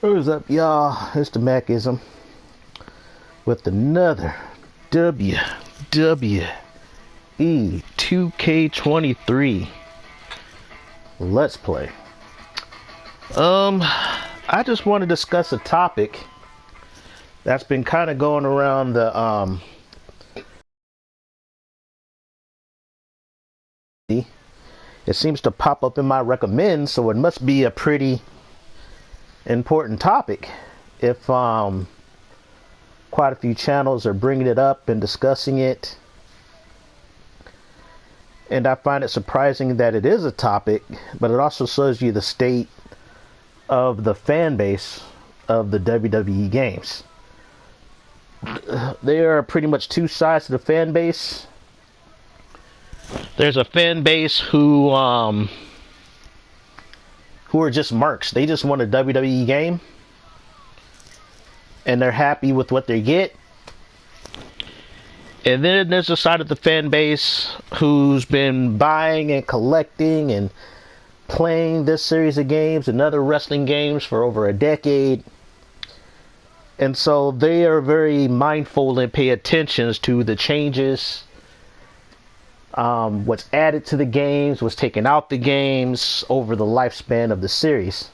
What's up, y'all? It's the Macism with another WWE 2K23 Let's Play. I just want to discuss a topic that's been kind of going around the it seems to pop up in my recommends, so it must be a pretty important topic if quite a few channels are bringing it up and discussing it. And I find it surprising that it is a topic, but it also shows you the state of the fan base of the WWE games. There are pretty much two sides to the fan base. There's a fan base who are just marks. They just want a WWE game and they're happy with what they get. And then there's a side of the fan base who's been buying and collecting and playing this series of games and other wrestling games for over a decade. And so they are very mindful and pay attention to the changes, what's added to the games, what's taken out the games over the lifespan of the series.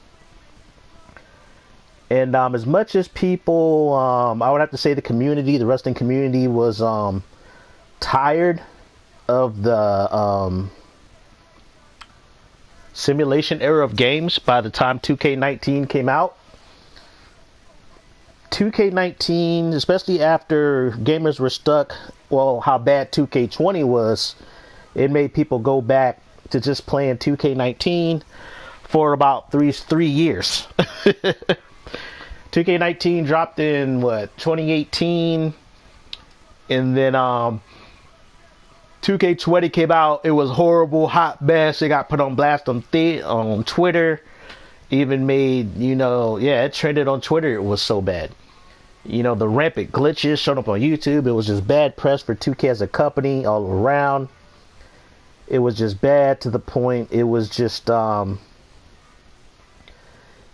And as much as people, I would have to say the community, the wrestling community, was tired of the simulation era of games by the time 2K19 came out. 2K19, especially after gamers were stuck, well, how bad 2K20 was, it made people go back to just playing 2K19 for about three years. 2K19 dropped in, 2018, and then 2K20 came out. It was horrible, hot mess. It got put on blast on Twitter. Even made, it trended on Twitter. It was so bad. The rampant glitches showed up on YouTube. It was just bad press for 2K as a company all around. It was just bad to the point. It was just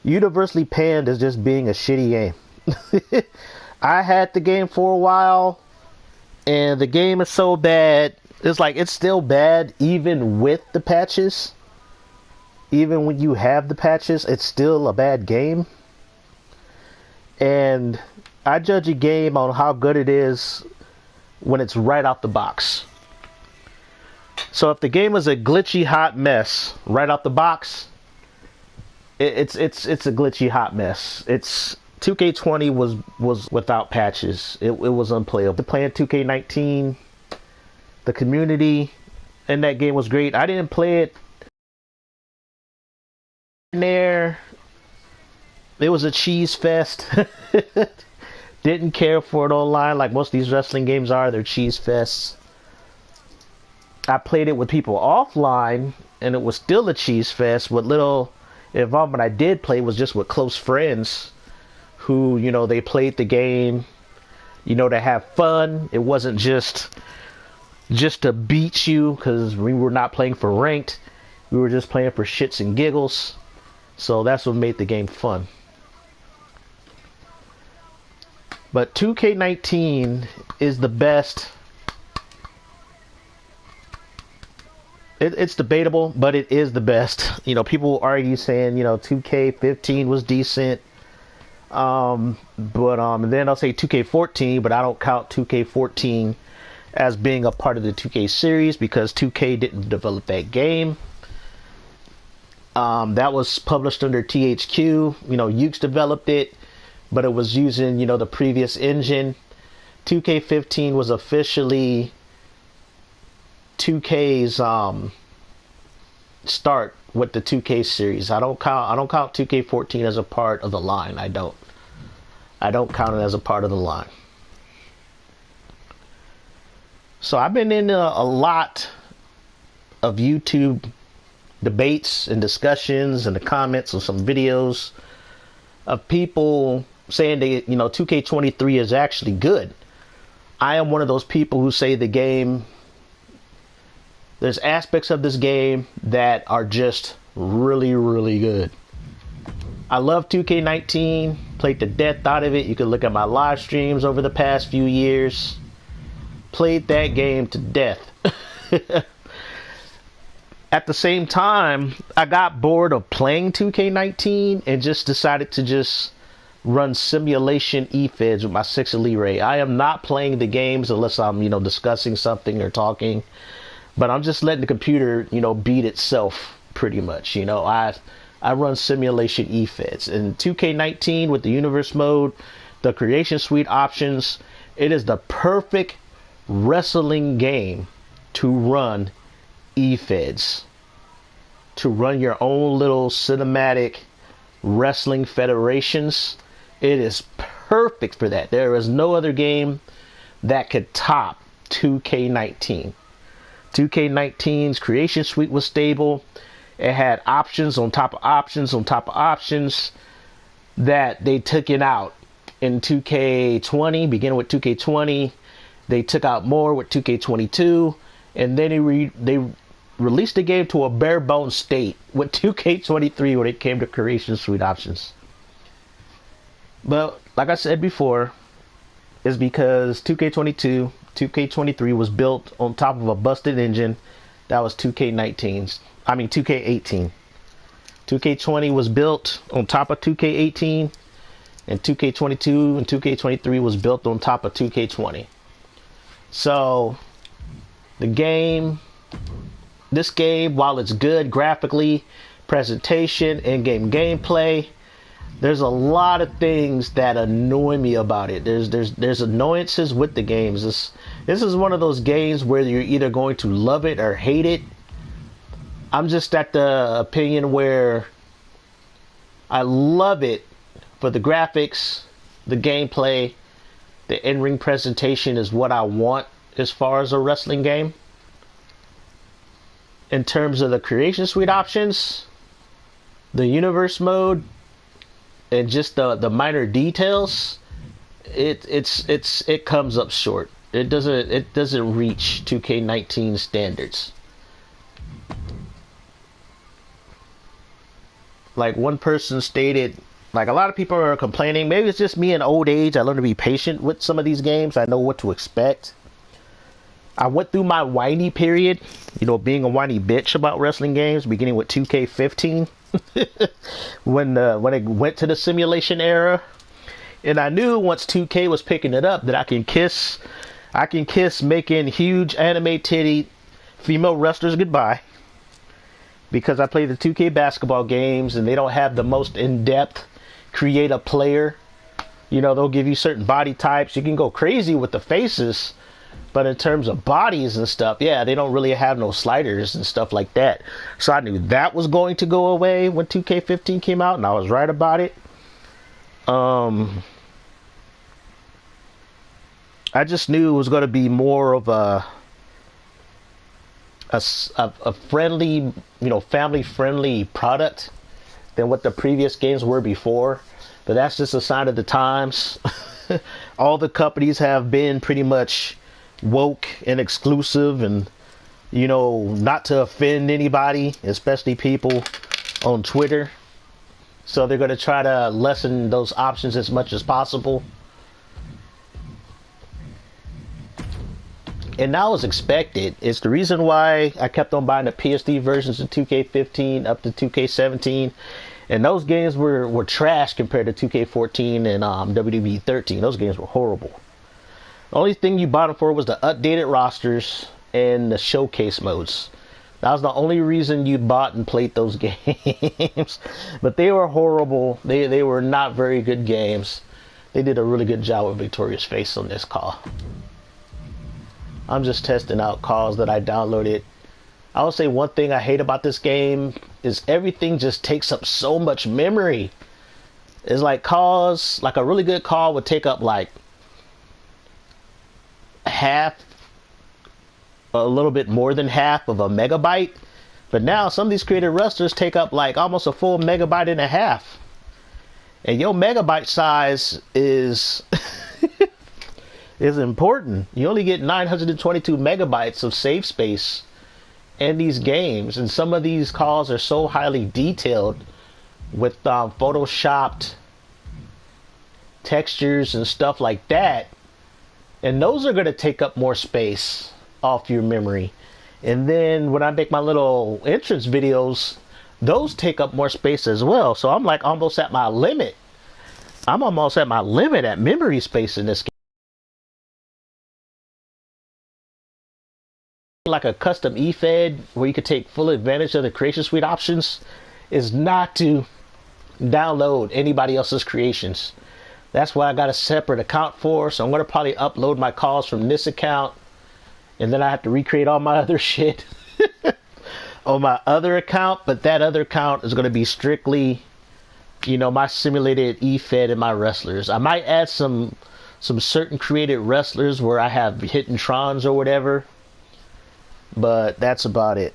universally panned as just being a shitty game. I had the game for a while, and the game is so bad. It's still bad even with the patches. Even when you have the patches, it's still a bad game. And I judge a game on how good it is when it's right out the box. So if the game is a glitchy hot mess right out the box, it's a glitchy hot mess. 2K20 was without patches. It was unplayable. Playing 2K19, the community in that game was great. I didn't play it there. It was a cheese fest. Didn't care for it online like most of these wrestling games are. They're cheese fests. I played it with people offline, and it was still a cheese fest. What little involvement I did play was just with close friends who, they played the game, to have fun. It wasn't just to beat you, because we were not playing for ranked. We were just playing for shits and giggles. So that's what made the game fun. But 2K19 is the best. It's debatable, but it is the best. People argue saying, 2K15 was decent. And then I'll say 2K14, but I don't count 2K14 as being a part of the 2K series because 2K didn't develop that game. That was published under THQ. Ukes developed it, but it was using, the previous engine. 2K15 was officially 2K's start with the 2K series. I don't count 2K14 as a part of the line. I don't count it as a part of the line. So I've been in a lot of YouTube debates and discussions and the comments on some videos of people saying they, 2K23 is actually good. I am one of those people who say the game, there's aspects of this game that are just really, really good. I love 2K19, played the death out of it. You can look at my live streams over the past few years. Played that game to death. At the same time, I got bored of playing 2K19 and just decided to just run simulation eFeds with my 6 Elite Ray. I am not playing the games unless I'm, discussing something or talking, but I'm just letting the computer, beat itself pretty much. I run simulation eFeds. And 2K19 with the universe mode, the creation suite options, it is the perfect wrestling game to run eFeds, to run your own little cinematic wrestling federations. It is perfect for that. There is no other game that could top 2K19. 2K19's creation suite was stable. It had options on top of options on top of options that they took it out in 2K20, beginning with 2K20. They took out more with 2K22, and then they released the game to a bare bones state with 2K23 when it came to creation suite options. But like I said before, it's because 2K22, 2K23 was built on top of a busted engine that was 2K18. 2K20 was built on top of 2K18, and 2K22 and 2K23 was built on top of 2K20. So this game, while it's good graphically, presentation, in-game gameplay, there's a lot of things that annoy me about it. There's annoyances with the games. This is one of those games where you're either going to love it or hate it. I'm just at the opinion where I love it for the graphics, the gameplay, the in-ring presentation is what I want as far as a wrestling game. In terms of the creation suite options, the universe mode, and just the minor details, it comes up short. It doesn't reach 2K19 standards. Like one person stated, like a lot of people are complaining, maybe it's just me in old age. I learned to be patient with some of these games. I know what to expect. I went through my whiny period, being a whiny bitch about wrestling games, beginning with 2K15 when it went to the simulation era. And I knew once 2K was picking it up that I can kiss making huge anime titty female wrestlers goodbye, because I play the 2K basketball games and they don't have the most in-depth create a player. They'll give you certain body types. You can go crazy with the faces, but in terms of bodies and stuff, yeah, they don't really have no sliders and stuff like that. So I knew that was going to go away when 2K15 came out, and I was right about it. I just knew it was going to be more of a friendly, family-friendly product than what the previous games were before. But that's just a sign of the times. All the companies have been pretty much woke and exclusive, and not to offend anybody, especially people on Twitter. So they're going to try to lessen those options as much as possible. And that was expected. It's the reason why I kept on buying the PS3 versions of 2K15 up to 2K17. And those games were trash compared to 2K14 and WWE 13. Those games were horrible. The only thing you bought them for was the updated rosters and the showcase modes. That was the only reason you bought and played those games. But they were horrible. They were not very good games. They did a really good job with Victoria's Face on this call. I'm just testing out calls that I downloaded. I would say one thing I hate about this game is everything just takes up so much memory. It's like calls, like a really good call would take up like half, a little bit more than half of a megabyte. But now some of these creative wrestlers take up like almost a full megabyte and a half. And your megabyte size is is important. You only get 922 megabytes of save space in these games, and some of these calls are so highly detailed with photoshopped textures and stuff like that, and those are going to take up more space off your memory. And then when I make my little entrance videos, those take up more space as well. So I'm like almost at my limit. I'm almost at my limit at memory space in this game. Like a custom eFed where you could take full advantage of the Creation Suite options is not to download anybody else's creations. That's why I got a separate account for. So I'm going to probably upload my calls from this account, and then I have to recreate all my other shit on my other account. But that other account is going to be strictly, you know, my simulated eFed and my wrestlers. I might add some certain created wrestlers where I have hidden Trons or whatever, but that's about it.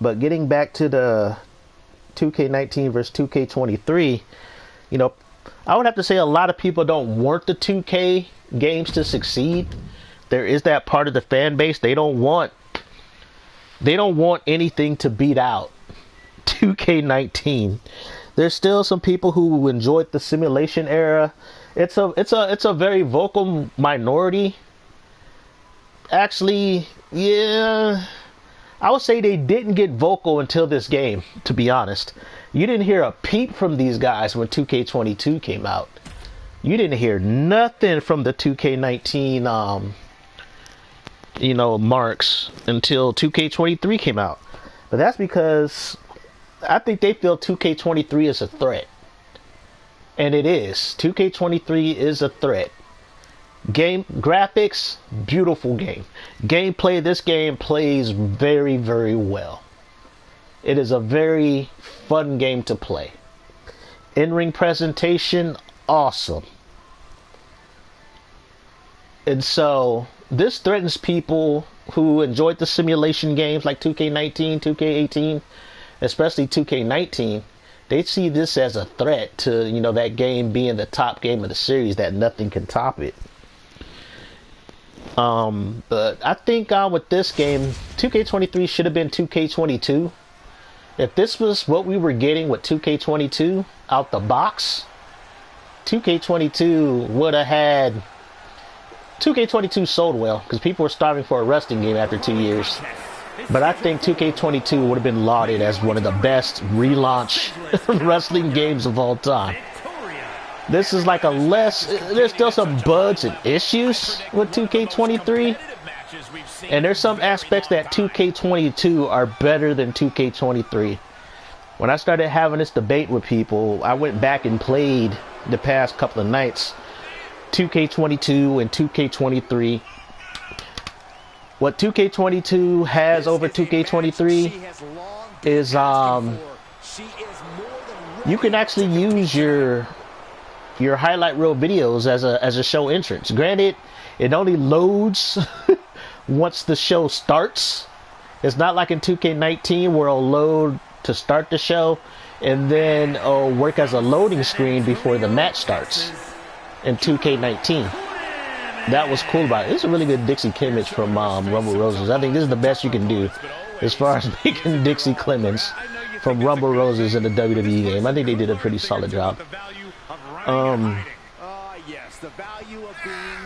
But getting back to the 2K19 versus 2K23, you know, I would have to say a lot of people don't want the 2K games to succeed. There is that part of the fan base. They don't want anything to beat out 2K19. There's still some people who enjoyed the simulation era. It's a very vocal minority. Actually, yeah, I would say they didn't get vocal until this game, to be honest. You didn't hear a peep from these guys when 2K22 came out. You didn't hear nothing from the 2K19 you know, marks until 2K23 came out. But that's because I think they feel 2K23 is a threat. And it is. 2K23 is a threat. Game graphics, beautiful game. Gameplay, this game plays very, very well. It is a very fun game to play. In-ring presentation, awesome. And so this threatens people who enjoyed the simulation games like 2K19, 2K18, especially 2K19. They see this as a threat to, you know, that game being the top game of the series, that nothing can top it. But I think with this game, 2K23 should have been 2K22. If this was what we were getting with 2K22 out the box, 2K22 would have had... 2K22 sold well because people were starving for a wrestling game after 2 years. But I think 2K22 would have been lauded as one of the best relaunch wrestling games of all time. This is like a less... There's still some bugs and issues with 2K23. And there's some aspects that 2K22 are better than 2K23. When I started having this debate with people, I went back and played the past couple of nights 2K22 and 2K23. What 2K22 has over 2K23 is you can actually use your highlight reel videos as a show entrance. Granted, it only loads once the show starts. It's not like in 2K19 where it'll load to start the show and then it'll work as a loading screen before the match starts in 2K19. That was cool about it. It's a really good Dixie Clements from Rumble Roses. I think this is the best you can do as far as making Dixie Clements from Rumble Roses in the WWE game. I think they did a pretty solid job.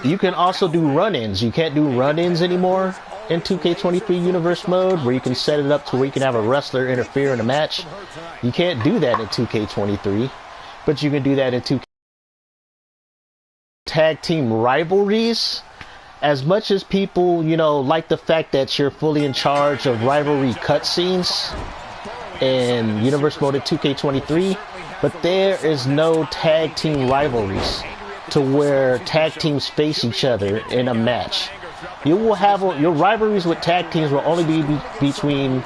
You can also do run-ins. You can't do run-ins anymore in 2K23 Universe mode, where you can set it up to where you can have a wrestler interfere in a match. You can't do that in 2K23, but you can do that in 2K. Tag team rivalries. As much as people, you know, like the fact that you're fully in charge of rivalry cutscenes in Universe mode in 2K23, but there is no tag team rivalries to where tag teams face each other in a match. You will have your rivalries with tag teams will only be between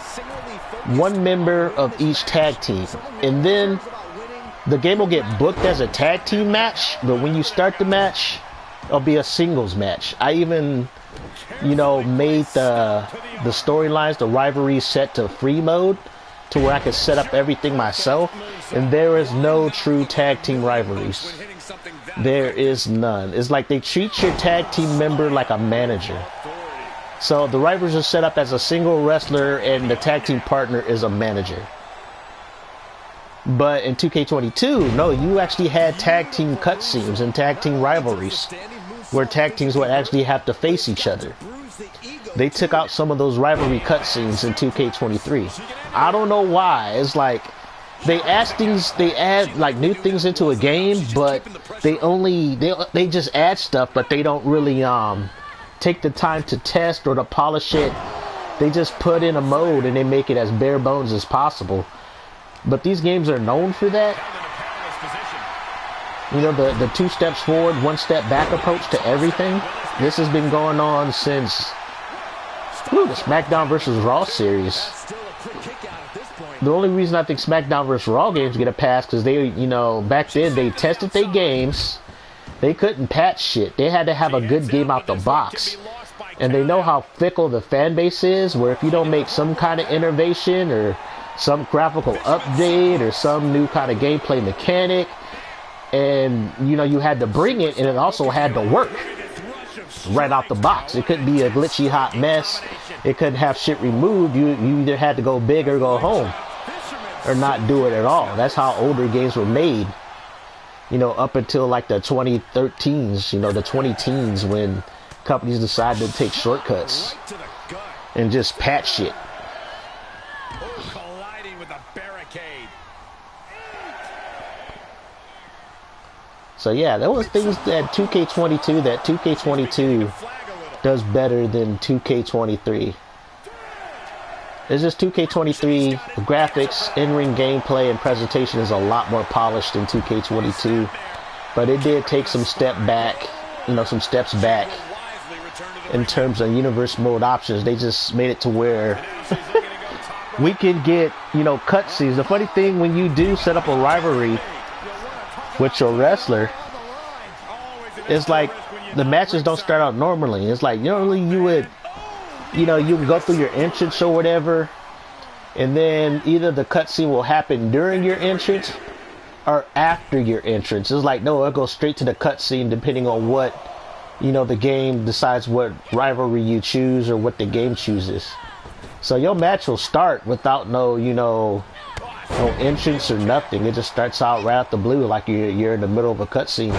one member of each tag team, and then the game will get booked as a tag team match, but when you start the match, it'll be a singles match. I even, you know, made the storylines, the rivalries set to free mode to where I could set up everything myself, and there is no true tag team rivalries. There is none. It's like they treat your tag team member like a manager. So the rivalries are set up as a single wrestler and the tag team partner is a manager. But in 2K22, no, you actually had tag team cutscenes and tag team rivalries where tag teams would actually have to face each other. They took out some of those rivalry cutscenes in 2K23. I don't know why. It's like they add like new things into a game, but they just add stuff, but they don't really take the time to test or to polish it. They just put in a mode and they make it as bare bones as possible. But these games are known for that. You know, the 2 steps forward, 1 step back approach to everything. This has been going on since the SmackDown vs. Raw series. The only reason I think SmackDown vs. Raw games get a pass because they, you know, back then they tested their games. They couldn't patch shit. They had to have a good game out the box. And they know how fickle the fan base is, where if you don't make some kind of innovation or some graphical update or some new kind of gameplay mechanic, and you know, you had to bring it, and it also had to work right out the box. It couldn't be a glitchy hot mess. It couldn't have shit removed. You either had to go big or go home, or not do it at all. That's how older games were made, you know, up until like the 2013s, you know, the 2010s, when companies decided to take shortcuts and just patch shit. So yeah, there was things that 2K22 does better than 2K23. It's just 2K23, the graphics, in-ring gameplay, and presentation is a lot more polished than 2K22. But it did take some steps back in terms of universe mode options. They just made it to where we can get, you know, cutscenes. The funny thing, when you do set up a rivalry with your wrestler, it's like the matches don't start out normally. It's like normally you would, you know, you would go through your entrance or whatever, and then either the cutscene will happen during your entrance or after your entrance. It's like, no, it'll go straight to the cutscene depending on what, you know, the game decides what rivalry you choose or what the game chooses. So your match will start without no, you know, no entrance or nothing. It just starts out right out the blue like you're in the middle of a cutscene.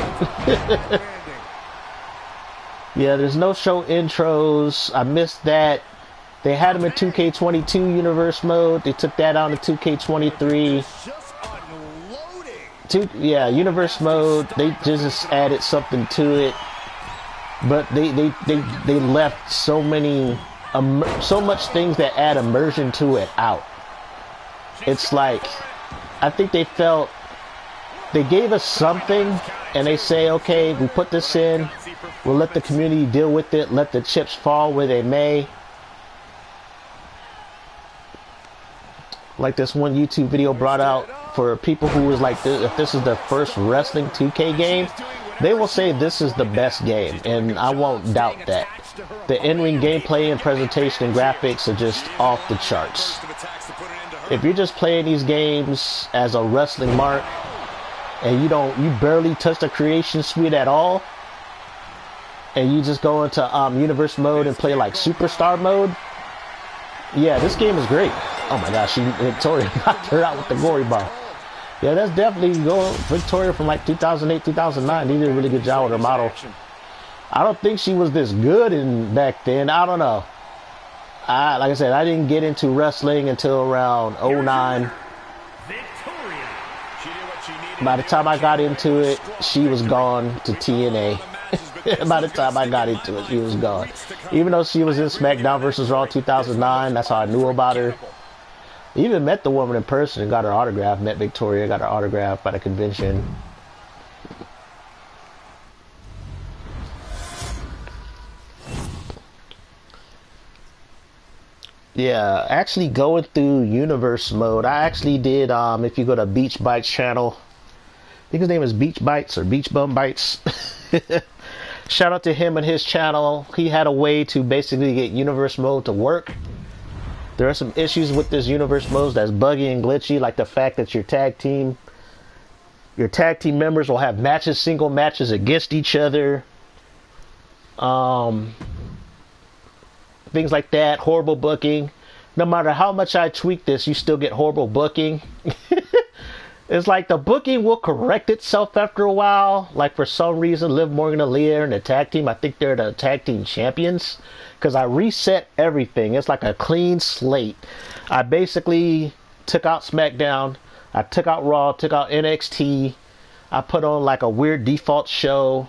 Yeah, there's no show intros. I missed that. They had them in 2K22 universe mode. They took that out in 2K23. Universe mode. They just added something to it, but they left so much things that add immersion to it out. It's like, I think they felt they gave us something and they say, okay, we put this in, we'll let the community deal with it, let the chips fall where they may. Like this one YouTube video brought out for people who was like, if this is their first wrestling 2K game, they will say this is the best game, and I won't doubt that. The in-ring gameplay and presentation and graphics are just off the charts. If you're just playing these games as a wrestling mark and you barely touch the creation suite at all, and you just go into universe mode and play like superstar mode, yeah, this game is great. Oh my gosh, Victoria knocked her out with the gory ball. Yeah, that's definitely Victoria from like 2008, 2009. They did a really good job with her model. I don't think she was this good back then. I don't know. Like I said, I didn't get into wrestling until around 09. By the time I got into it, she was gone to TNA. By the time I got into it, she was gone. Even though she was in SmackDown vs. Raw 2009, that's how I knew about her. Even met the woman in person and got her autograph. Met Victoria, got her autograph by the convention. Yeah, actually going through universe mode, I actually did, if you go to Beach Bites channel, I think his name is Beach Bites or Beach Bum Bites. Shout out to him and his channel. He had a way to basically get universe mode to work. There are some issues with this universe mode that's buggy and glitchy, like the fact that your tag team members will have matches, single matches against each other. things like that, horrible booking. No matter how much I tweak this, you still get horrible booking. It's like the booking will correct itself after a while. Like for some reason, Liv Morgan and Aaliyah in the tag team. I think they're the tag team champions. Because I reset everything. It's like a clean slate. I basically took out SmackDown. I took out Raw, took out NXT. I put on like a weird default show.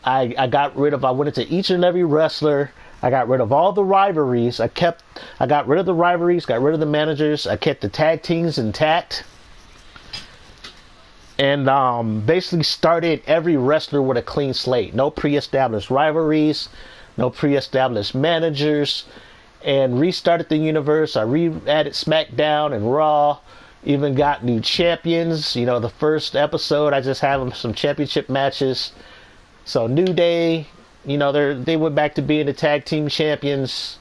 I went into each and every wrestler. I got rid of all the rivalries. I got rid of the rivalries, got rid of the managers. I kept the tag teams intact. And basically started every wrestler with a clean slate. No pre-established rivalries, no pre-established managers, and restarted the universe. I re-added SmackDown and Raw. Even got new champions. You know, the first episode, I just had some championship matches. So New Day, you know, they went back to being the tag team champions.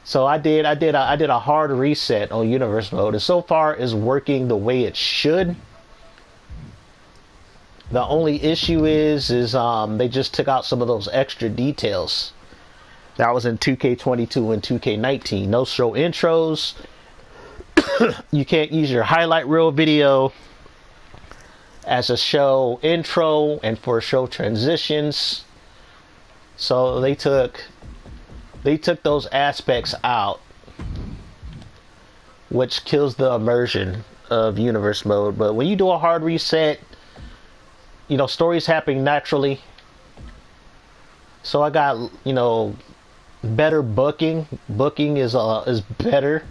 So I did a hard reset on universe mode, and so far is working the way it should. The only issue is they just took out some of those extra details. That was in 2K22 and 2K19. No show intros. You can't use your highlight reel video as a show intro and for show transitions. So they took those aspects out, which kills the immersion of universe mode. But when you do a hard reset, you know, stories happen naturally. So I got, you know, better booking. Booking is better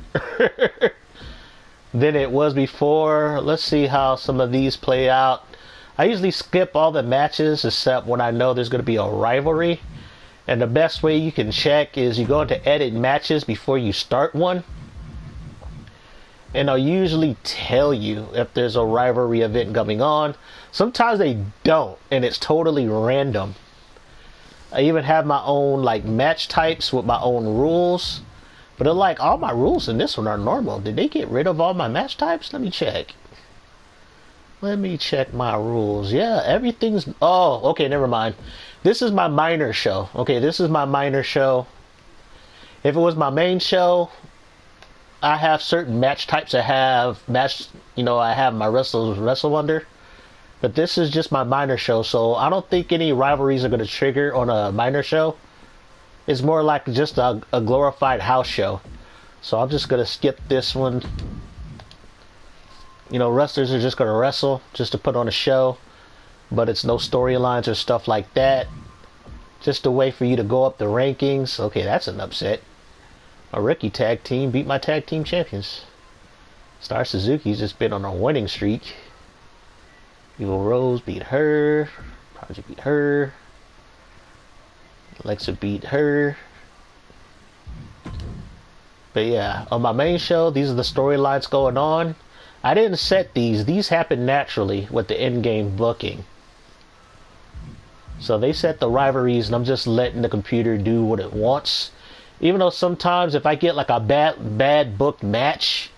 than it was before. Let's see how some of these play out. I usually skip all the matches except when I know there's going to be a rivalry. And the best way you can check is you go into edit matches before you start one. And they'll usually tell you if there's a rivalry event coming on. Sometimes they don't, and it's totally random. I even have my own like match types with my own rules. But they're like, all my rules in this one are normal. Did they get rid of all my match types? Let me check. Let me check my rules. Yeah, everything's... Oh, okay, never mind. This is my minor show. Okay, this is my minor show. If it was my main show, I have certain match types I have I have my wrestlers wrestle under. But this is just my minor show, so I don't think any rivalries are going to trigger on a minor show. It's more like just a glorified house show. So I'm just going to skip this one. You know, wrestlers are just going to wrestle just to put on a show. But it's no storylines or stuff like that. Just a way for you to go up the rankings. Okay, that's an upset. A rookie tag team beat my tag team champions. Star Suzuki's just been on a winning streak. Evil Rose beat her. Project beat her. Alexa beat her. But yeah, on my main show, these are the storylines going on. I didn't set these. These happen naturally with the in-game booking. So they set the rivalries, and I'm just letting the computer do what it wants. Even though sometimes if I get like a bad booked match,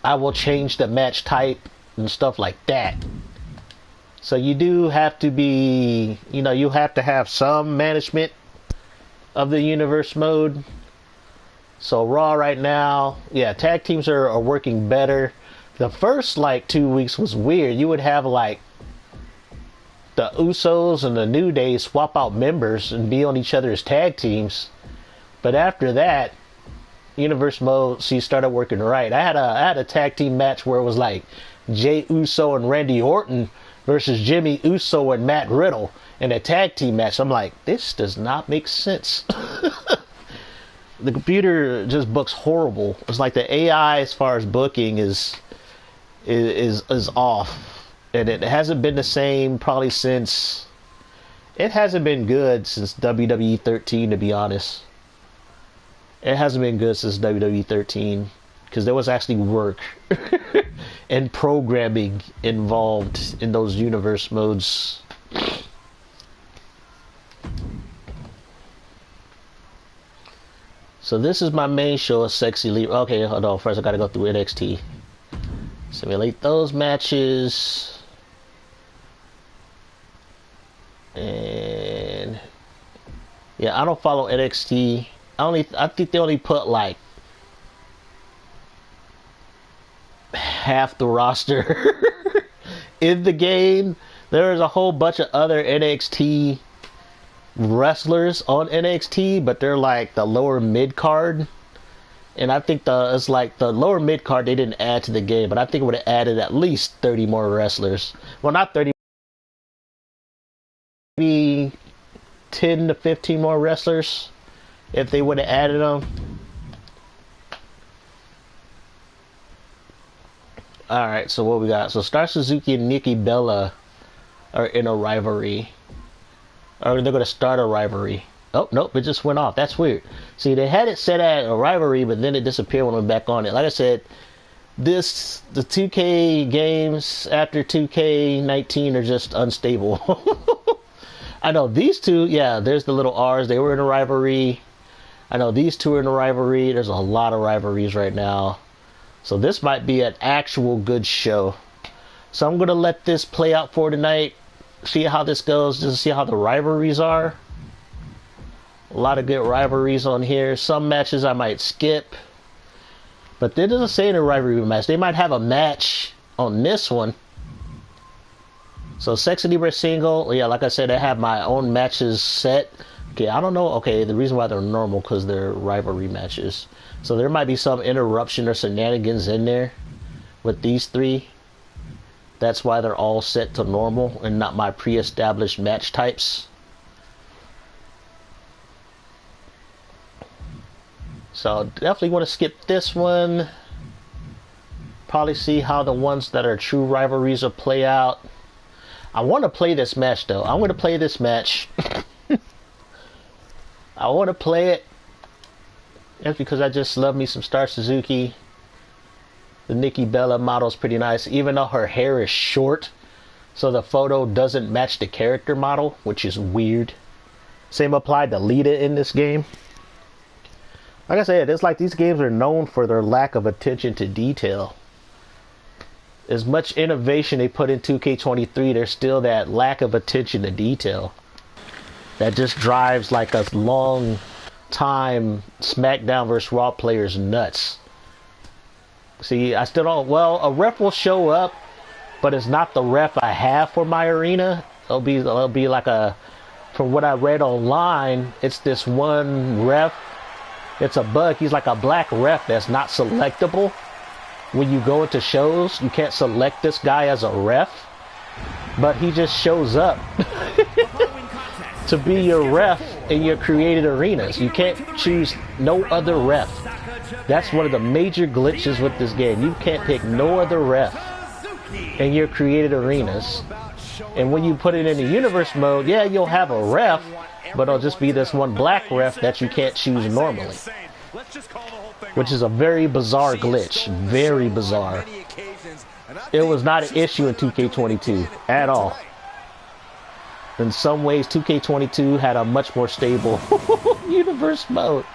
I will change the match type and stuff like that. So you do have to be, you know, you have to have some management of the universe mode. So Raw right now, yeah, tag teams are working better. The first like 2 weeks was weird. You would have like the Usos and the New Day swap out members and be on each other's tag teams. But after that, universe mode, so you started working right. I had a tag team match where it was like Jey Uso and Randy Orton versus Jimmy Uso and Matt Riddle in a tag team match. I'm like, this does not make sense. The computer just books horrible. It's like the AI as far as booking is off, and it hasn't been the same probably since. It hasn't been good since WWE 13, to be honest. It hasn't been good since WWE 13 because there was actually work and programming involved in those universe modes. So this is my main show, a Sexy Leap. Okay, hold on. First I gotta go through NXT. Simulate those matches. And Yeah, I don't follow NXT. I think they only put like half the roster in the game. There's a whole bunch of other NXT wrestlers on NXT, but they're like the lower mid card. And I think it's like the lower mid card they didn't add to the game, but I think it would have added at least 30 more wrestlers. Well, not 30, maybe 10 to 15 more wrestlers if they would have added them. Alright, so what we got? So Star Suzuki and Nikki Bella are in a rivalry. Or they're going to start a rivalry. Oh, nope, it just went off. That's weird. See, they had it set at a rivalry, but then it disappeared when I went back on it. Like I said, the 2K games after 2K19 are just unstable. I know these two, yeah, there's the little R's. They were in a rivalry. I know these two are in a rivalry. There's a lot of rivalries right now. So this might be an actual good show. So I'm going to let this play out for tonight. See how this goes. Just see how the rivalries are. A lot of good rivalries on here. Some matches I might skip. But it doesn't say in a rivalry match. They might have a match on this one. So Sexy Libre single. Yeah, like I said, I have my own matches set. Okay, I don't know. Okay, the reason why they're normal because they're rivalry matches. So there might be some interruption or shenanigans in there with these three. That's why they're all set to normal and not my pre-established match types. So definitely want to skip this one. Probably see how the ones that are true rivalries will play out. I want to play this match though. I'm going to play this match. I want to play it. That's because I just love me some Star Suzuki. The Nikki Bella model is pretty nice, even though her hair is short, so the photo doesn't match the character model, which is weird. Same applied to Lita in this game. Like I said, it's like these games are known for their lack of attention to detail. As much innovation they put in 2K23, there's still that lack of attention to detail that just drives like a long time SmackDown vs. Raw players nuts. See, I still don't. Well, a ref will show up, but it's not the ref I have for my arena. It'll be like a. From what I read online, it's this one ref. It's a bug. He's like a black ref that's not selectable. When you go into shows, you can't select this guy as a ref, but he just shows up to be your ref in your created arenas. You can't choose no other ref. That's one of the major glitches with this game. You can't pick no other ref in your created arenas. And when you put it in the universe mode, yeah, you'll have a ref, but it'll just be this one black ref that you can't choose normally. Which is a very bizarre glitch. Very bizarre. It was not an issue in 2K22 at all. In some ways, 2K22 had a much more stable universe mode.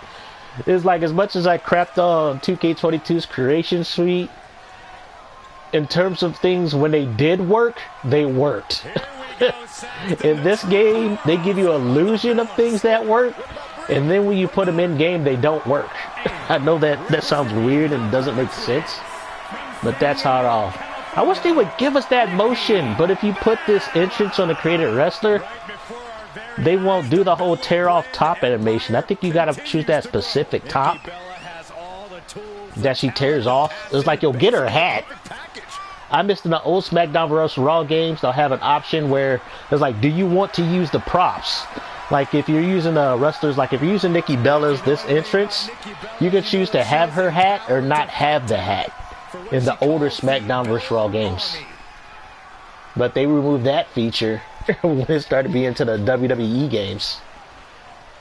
It's like as much as I crapped on 2K22's creation suite, in terms of things when they did work, they worked. In this game, they give you an illusion of things that work, and then when you put them in game, they don't work. I know that sounds weird and doesn't make sense, but that's how it all. I wish they would give us that motion, but if you put this entrance on the created wrestler, they won't do the whole tear off top animation. I think you gotta choose that specific top that she tears off. It's like you'll get her hat. I missed in the old SmackDown vs. Raw games, they'll have an option where it's like, do you want to use the props? Like if you're using the wrestlers, like if you're using Nikki Bella's this entrance, you can choose to have her hat or not have the hat in the older SmackDown vs. Raw games. But they removed that feature when it started being into the WWE games.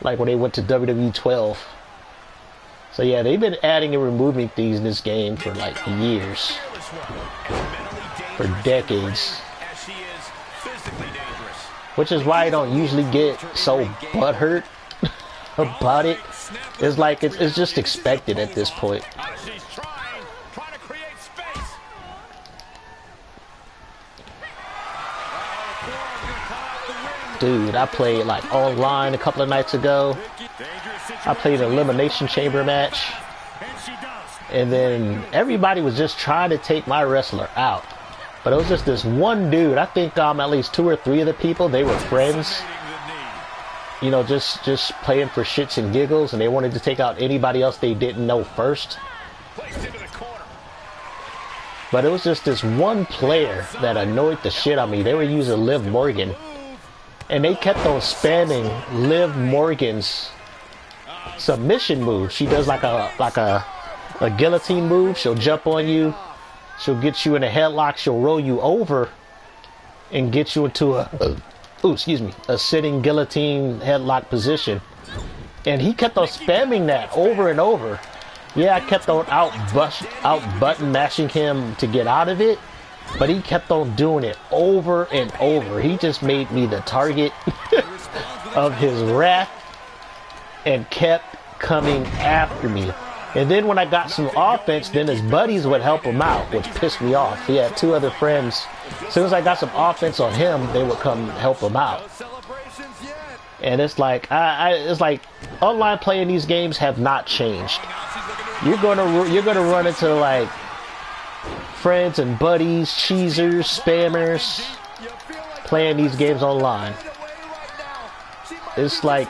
Like when they went to WWE 12. So yeah, they've been adding and removing things in this game for like years. For decades. Which is why I don't usually get so butthurt about it. It's like, it's just expected at this point. dude, I played like online a couple of nights ago. I played an Elimination Chamber match. And then everybody was just trying to take my wrestler out. But it was just this one dude. I think at least 2 or 3 of the people, they were friends. You know, just playing for shits and giggles, and they wanted to take out anybody else they didn't know first. But it was just this one player that annoyed the shit out of me. They were using Liv Morgan. And they kept on spamming Liv Morgan's submission move. She does like a guillotine move. She'll jump on you. She'll get you in a headlock. She'll roll you over and get you into a sitting guillotine headlock position. And he kept on spamming that over and over. Yeah, I kept on out button mashing him to get out of it, but he kept on doing it over and over. He just made me the target of his wrath and kept coming after me. And then when I got some offense, then his buddies would help him out, which pissed me off. He had 2 other friends. As soon as I got some offense on him, they would come help him out. And it's like, it's like online playing these games have not changed. You're gonna run into like friends and buddies, cheesers, spammers, playing these games online. It's like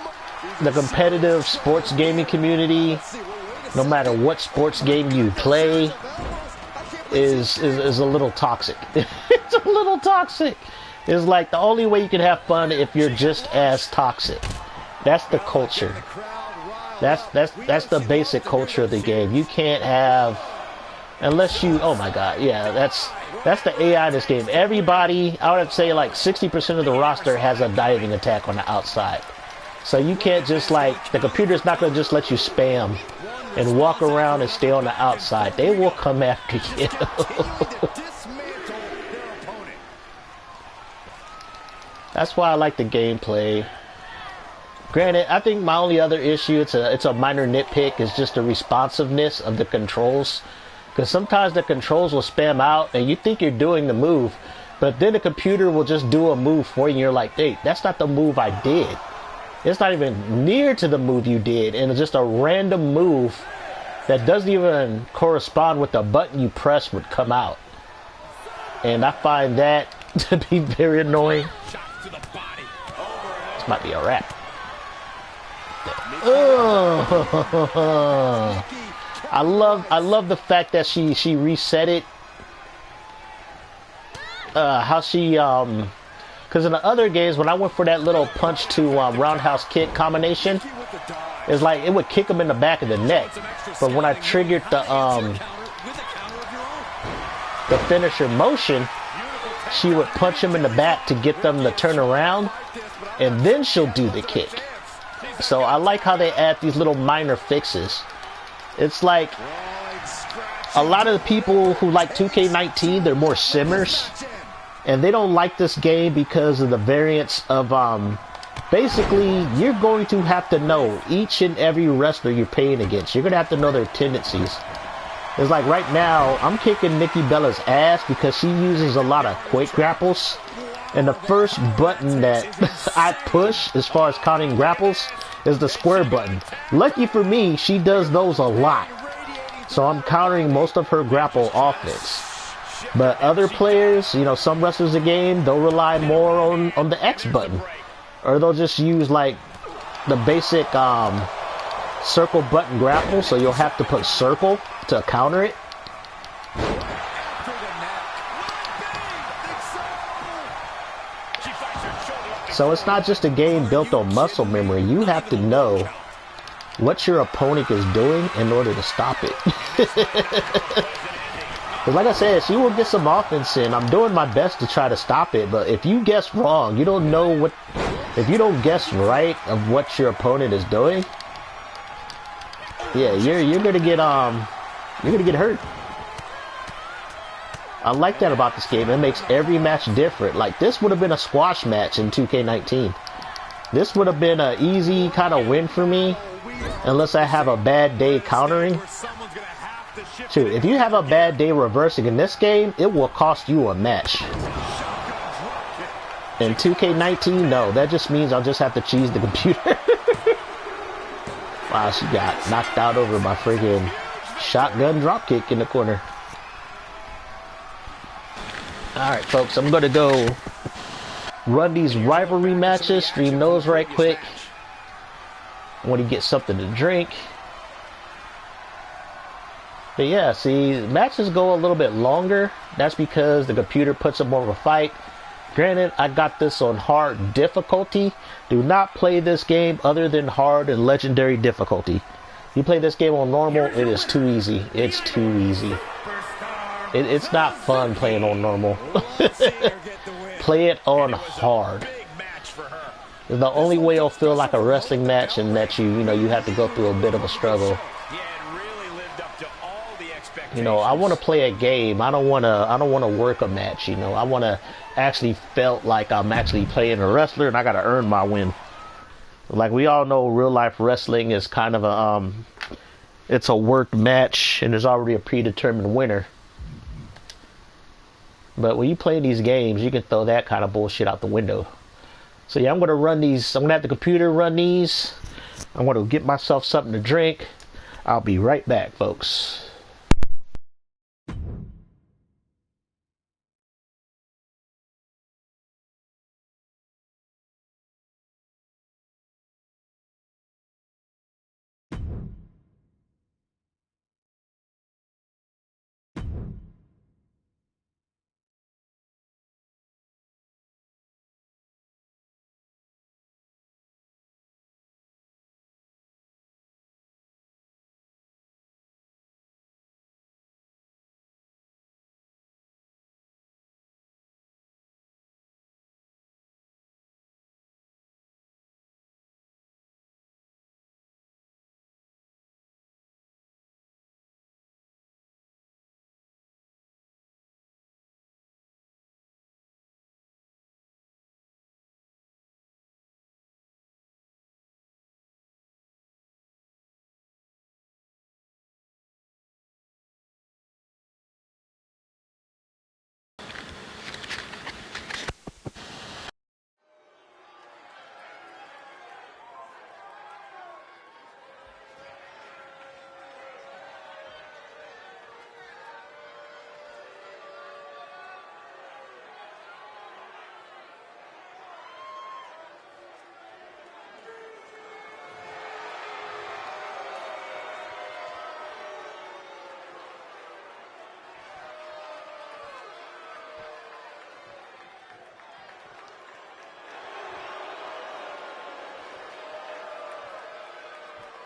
the competitive sports gaming community, no matter what sports game you play, is a little toxic. It's a little toxic. It's like the only way you can have fun if you're just as toxic. That's the culture. That's the basic culture of the game. You can't have, unless you, oh my god, yeah, that's the AI in this game. Everybody, I would say like 60% of the roster has a diving attack on the outside. So you can't just like, the computer's not going to just let you spam and walk around and stay on the outside. They will come after you. That's why I like the gameplay. Granted, I think my only other issue, it's a minor nitpick, is just the responsiveness of the controls. Because sometimes the controls will spam out and you think you're doing the move, but then the computer will just do a move for you and you're like, hey, that's not the move I did. It's not even near to the move you did, and it's just a random move that doesn't even correspond with the button you press would come out. And I find that to be very annoying. This might be a wrap. Oh, I love the fact that she reset it. How she because in the other games when I went for that little punch to roundhouse kick combination, it's like it would kick him in the back of the neck. But when I triggered the finisher motion, she would punch him in the back to get them to turn around, and then she'll do the kick. So I like how they add these little minor fixes. It's like a lot of the people who like 2K19, they're more simmers, and they don't like this game because of the variance of basically you're going to have to know each and every wrestler you're playing against. You're going to have to know their tendencies. It's like right now I'm kicking Nikki Bella's ass because she uses a lot of quick grapples, and the first button that I push as far as counting grapples is the square button. Lucky for me, she does those a lot, so I'm countering most of her grapple offense. But other players, you know, some wrestlers in the game, they'll rely more on the X button, or they'll just use like the basic circle button grapple, so you'll have to put circle to counter it. So it's not just a game built on muscle memory. You have to know what your opponent is doing in order to stop it. Because like I said, she will get some offense in. I'm doing my best to try to stop it, but if you guess wrong, you don't know what, if you don't guess right of what your opponent is doing, yeah, you're gonna get hurt. I like that about this game. It makes every match different. Like, this would have been a squash match in 2K19. This would have been an easy kind of win for me, unless I have a bad day countering. Shoot, if you have a bad day reversing in this game, it will cost you a match. In 2K19, no. That just means I'll just have to cheese the computer. Wow, she got knocked out over by friggin' shotgun dropkick in the corner. Alright, folks, I'm gonna go run these rivalry matches, stream those right quick. I want to get something to drink. But yeah, see, matches go a little bit longer. That's because the computer puts up more of a fight. Granted, I got this on hard difficulty. Do not play this game other than hard and legendary difficulty. You play this game on normal, it is too easy. It's too easy. It's not fun playing on normal. Play it on hard. The only way it'll feel like a wrestling match, and that you have to go through a bit of a struggle. You know, I want to play a game. I don't want to work a match. You know, I want to actually felt like I'm actually playing a wrestler, and I got to earn my win. Like we all know, real life wrestling is kind of a it's a worked match, and there's already a predetermined winner. But when you play these games, you can throw that kind of bullshit out the window. So yeah, I'm gonna run these. I'm gonna have the computer run these. I'm gonna get myself something to drink. I'll be right back, folks.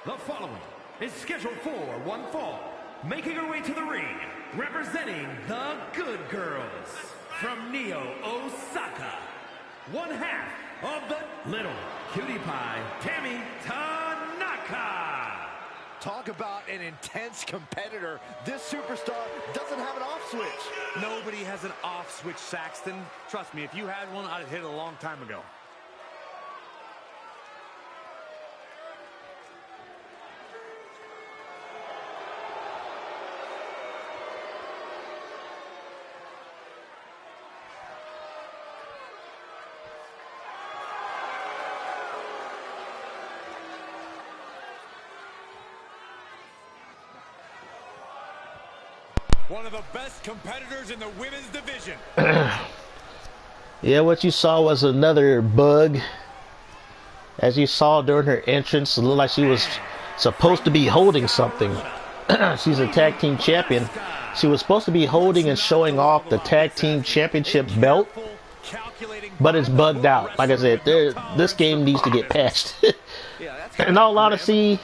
The following is scheduled for one fall, making her way to the ring, representing the Good Girls from Neo, Osaka, one half of the Little Cutie Pie, Tammy Tanaka. Talk about an intense competitor. This superstar doesn't have an off switch. Nobody has an off switch, Saxton. Trust me, if you had one, I'd have hit it a long time ago. One of the best competitors in the women's division. Yeah, what you saw was another bug. As you saw during her entrance, it looked like she was supposed to be holding something. She's a tag team champion. She was supposed to be holding and showing off the tag team championship belt, but it's bugged out. Like I said, this game needs to get patched. In all honesty,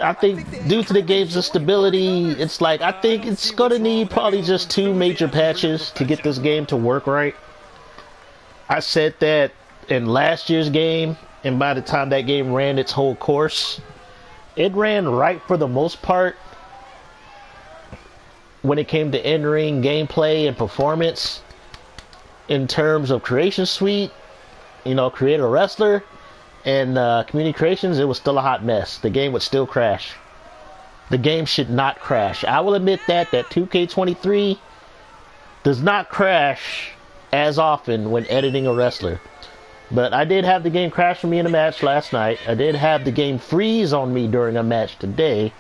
I think due to the game's instability, it's like, I think it's gonna need probably just 2 major patches to get this game to work right. I said that in last year's game, and by the time that game ran its whole course, it ran right for the most part when it came to in-ring gameplay and performance. In terms of creation suite, you know, create a wrestler, and community creations, it was still a hot mess. The game would still crash. The game should not crash. I will admit that 2K23 does not crash as often when editing a wrestler. But I did have the game crash on me in a match last night. I did have the game freeze on me during a match today.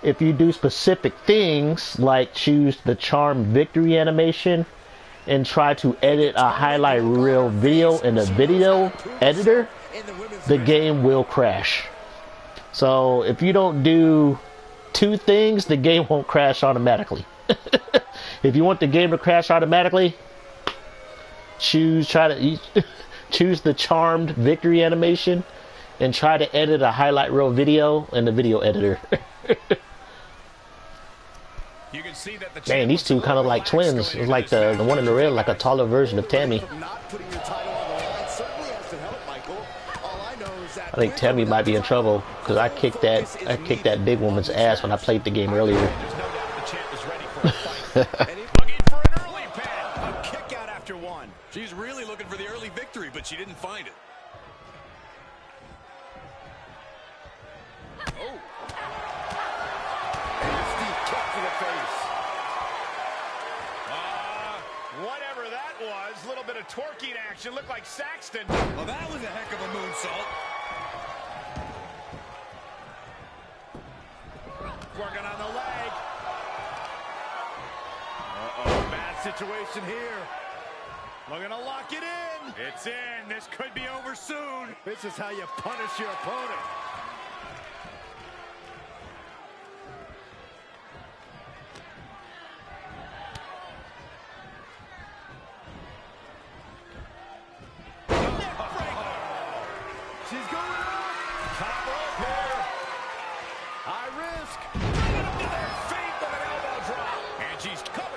If you do specific things, like choose the charm victory animation and try to edit a highlight reel video in the video editor, the game will crash. So if you don't do two things, the game won't crash automatically. If you want the game to crash automatically, choose the charmed victory animation and try to edit a highlight reel video in the video editor. You can see that the Man, these two kind of like twins. It's like the one in the red, like a taller version of Tammy. I think Tammy might be in trouble because I kicked that big woman's ass when I played the game earlier. There's no doubt the champ is ready for a fight. Looking for an early pin. A kick out after one. She's really looking for the early victory, but she didn't find it. Oh. Nasty kick to the face. Whatever that was, a little bit of twerking action. Looked like Saxton. Well, that was a heck of a moonsault. Working on the leg. Uh-oh, bad situation here. Looking to lock it in. It's in. This could be over soon. This is how you punish your opponent. She's going up. Top rope here. High risk. Bringing them to their feet with an elbow drop. And she's covered.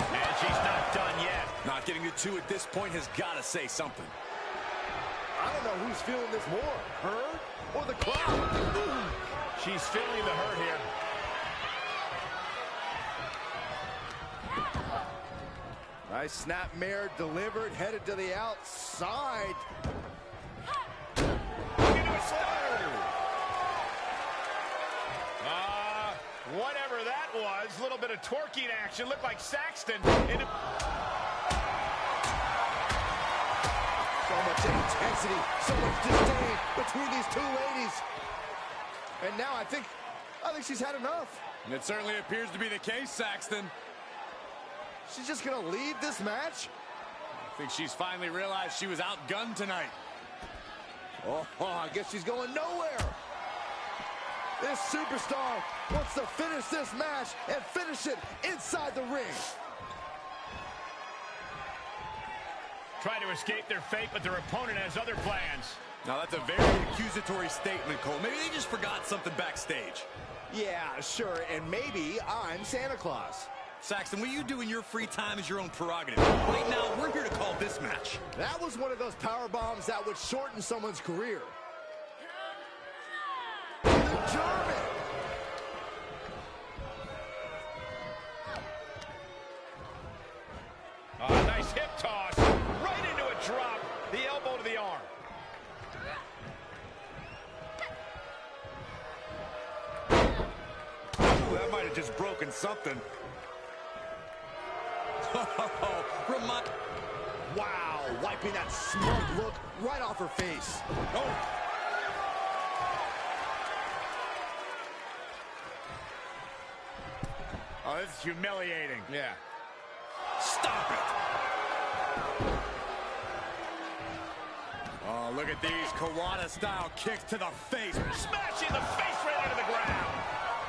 And she's not done yet. Not getting to two at this point has got to say something. I don't know who's feeling this more, her or the crowd. She's feeling the hurt here. Nice snapmare delivered, headed to the outside. Whatever that was, a little bit of twerking action. Looked like Saxton. So much intensity, so much disdain between these two ladies. And now I think she's had enough. And it certainly appears to be the case, Saxton. She's just gonna leave this match? I think she's finally realized she was outgunned tonight. Oh, I guess she's going nowhere. This superstar wants to finish this match and finish it inside the ring. Trying to escape their fate, but their opponent has other plans. Now, that's a very accusatory statement, Cole. Maybe they just forgot something backstage. Yeah, sure, and maybe I'm Santa Claus. Saxton, what you do in your free time is your own prerogative. Right now, we're here to call this match. That was one of those power bombs that would shorten someone's career. The German. Nice hip toss. Right into a drop. The elbow to the arm. Ooh, that might have just broken something. Wow, wiping that smug look right off her face. Oh, this is humiliating. Yeah. Stop it. Oh, look at these Kawada-style kicks to the face. Smashing the face right into the ground.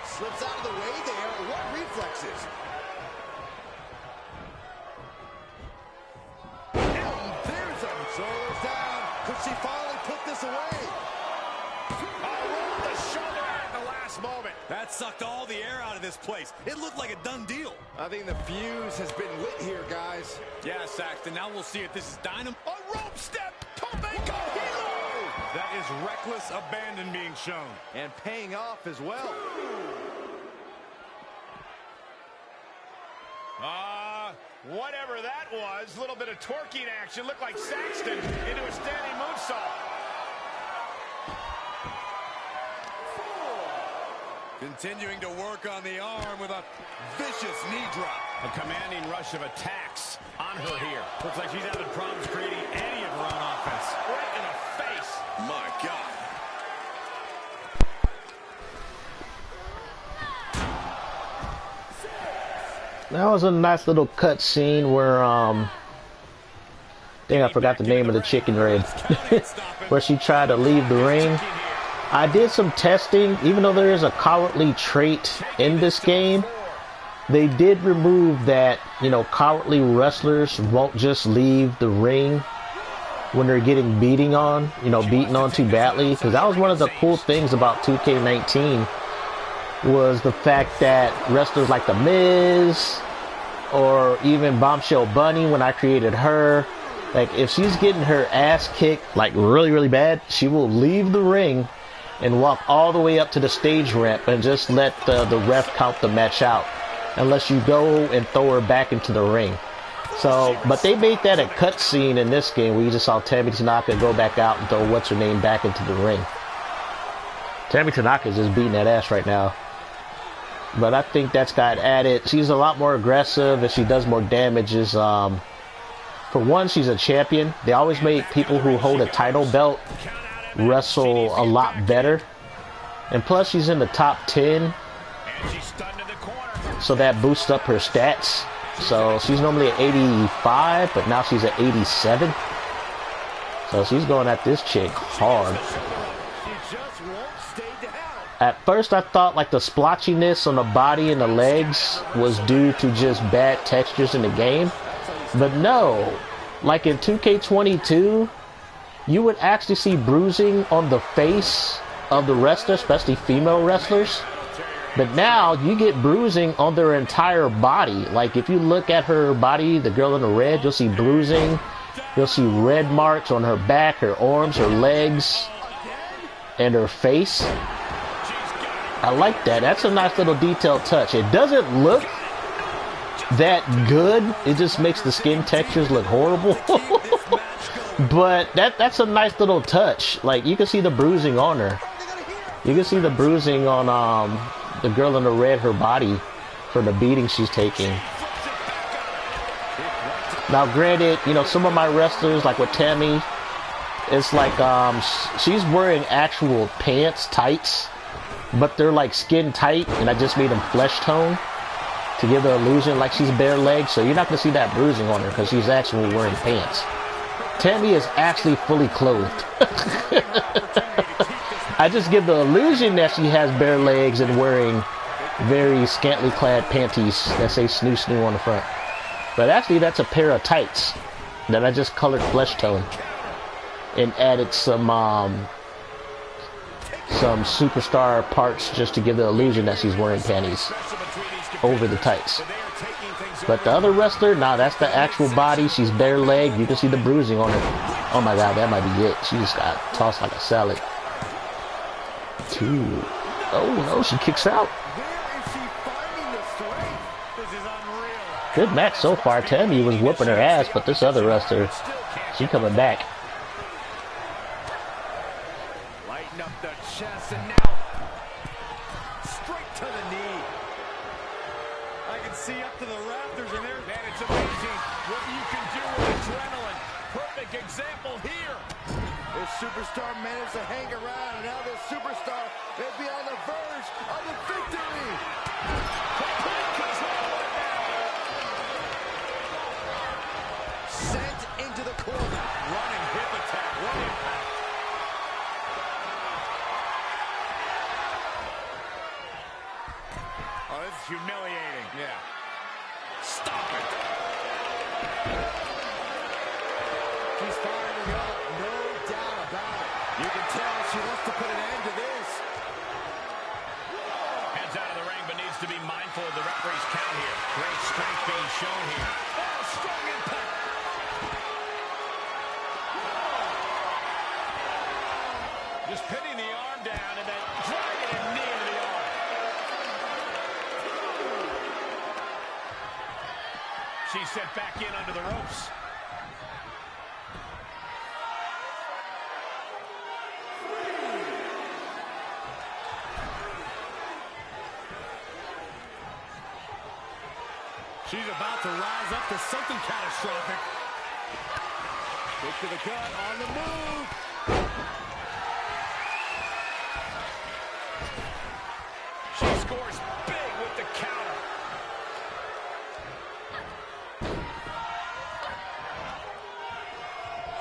Slips out of the way there. What reflexes? And there's a shoulders down. Could she finally put this away? Rolled the shoulder out at the last moment. That sucked all the air out of this place. It looked like a done deal. I think the fuse has been lit here, guys. Yeah, Saxton, now we'll see if this is dynamite. A rope step. Tope con hilo. That is reckless abandon being shown. And paying off as well. Whatever that was, a little bit of twerking action. Looked like Saxton into a standing moonsault. Continuing to work on the arm with a vicious knee drop. A commanding rush of attacks on her here. Looks like she's having problems creating any of her own offense. Right in the face. My God. That was a nice little cut scene where I think I forgot the name of the chicken red where she tried to leave the ring. I did some testing. Even though there is a cowardly trait in this game, they did remove that, you know, cowardly wrestlers won't just leave the ring when they're getting beaten on too badly. Because that was one of the cool things about 2K19 was the fact that wrestlers like The Miz or even Bombshell Bunny, when I created her, like if she's getting her ass kicked like really, really bad, she will leave the ring and walk all the way up to the stage ramp and just let the ref count the match out unless you go and throw her back into the ring. So, but they made that a cutscene in this game where you just saw Tammy Tanaka go back out and throw what's-her-name back into the ring. Tammy Tanaka is just beating that ass right now. But I think that's got added. She's a lot more aggressive and she does more damages. For one, she's a champion. They always make people who hold a title belt wrestle a lot better. And plus, she's in the top 10. So that boosts up her stats. So she's normally at 85, but now she's at 87. So she's going at this chick hard. At first I thought like the splotchiness on the body and the legs was due to just bad textures in the game. But no, like in 2K22, you would actually see bruising on the face of the wrestler, especially female wrestlers. But now you get bruising on their entire body. Like if you look at her body, the girl in the red, you'll see bruising. You'll see red marks on her back, her arms, her legs, and her face. I like that. That's a nice little detailed touch. It doesn't look that good. It just makes the skin textures look horrible. But that's a nice little touch. Like you can see the bruising on her. You can see the bruising on the girl in the red, her body, for the beating she's taking. Now granted, you know, some of my wrestlers, like with Tammy, it's like she's wearing actual pants, tights, but they're like skin tight, and I just made them flesh tone to give the illusion like she's bare legs. So you're not gonna see that bruising on her because she's actually wearing pants. Tammy is actually fully clothed. I just give the illusion that she has bare legs and wearing very scantily clad panties that say snoo snoo on the front. But actually that's a pair of tights that I just colored flesh tone and added some superstar parts just to give the illusion that she's wearing panties over the tights. But the other wrestler, nah, that's the actual body. She's bare leg. You can see the bruising on her. Oh my god, that might be it. She just got tossed like a salad. 2. Oh no, she kicks out. Good match so far. Tammy was whooping her ass, but this other wrestler, she coming back. Lighten up the chest and now straight to the knee. I can see up to the rafters in there. Man, it's amazing what you can do with adrenaline. Perfect example here. This superstar managed to hang around, and now this superstar may be on the verge of the victory. Complete control right now. Sent into the corner. Running hip attack. What impact. Oh, this is humiliating. Yeah. Stop it. She's firing up, no doubt about it. You can tell she wants to put an end to this. Heads out of the ring, but needs to be mindful of the referee's count here. Great strength being shown here. Oh, strong impact. Just pinning the arm down and then dragging a knee into the arm. She's sent back in under the ropes. She's about to rise up to something catastrophic. Kick to the gut, on the move. She scores big with the counter.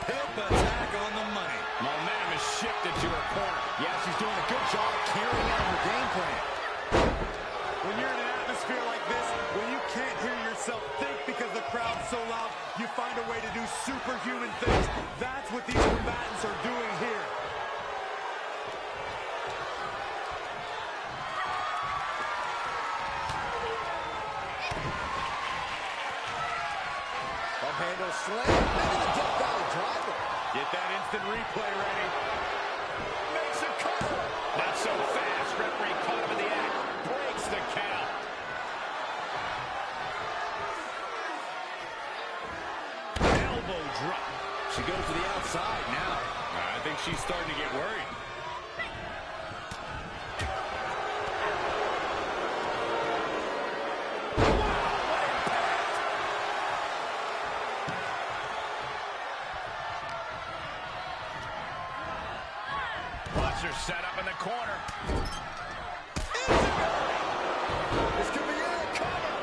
Hip attack on the money. Momentum is shifted to her corner. Yeah, she's doing a good job carrying out her game plan. When you're in an atmosphere like this, when you can't hear yourself think because the crowd's so loud, you find a way to do superhuman things. That's what these combatants are doing here. Up handle slam into the Death Valley driver. Get that instant replay ready. Makes a cover. Not so fast. Referee caught him in the act. Breaks the count. Elbow drop. She goes to the outside now. I think she's starting to get worried. Watch her set up in the corner. This could be it. Cover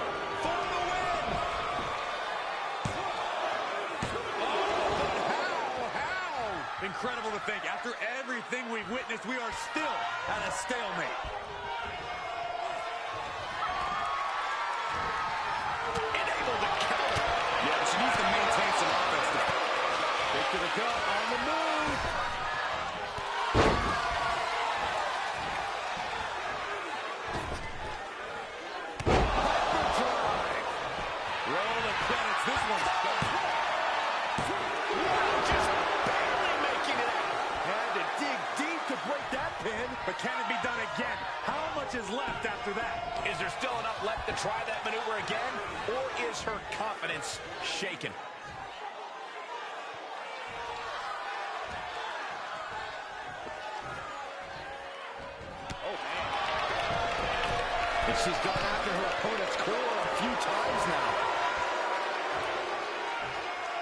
for the win. Oh, how? Incredible to think. After everything we've witnessed, we are still at a stalemate. Unable to counter. Yeah, she needs to maintain some offense there. Kick to the gut, on the move. Roll the credits. This one's done. Just barely making it out. Had to dig deep to break that pin. But can it be done again? How much is left after that? Is there still enough left to try that maneuver again? Or is her confidence shaken? Oh, man. And she's gone after her opponent's core a few times now.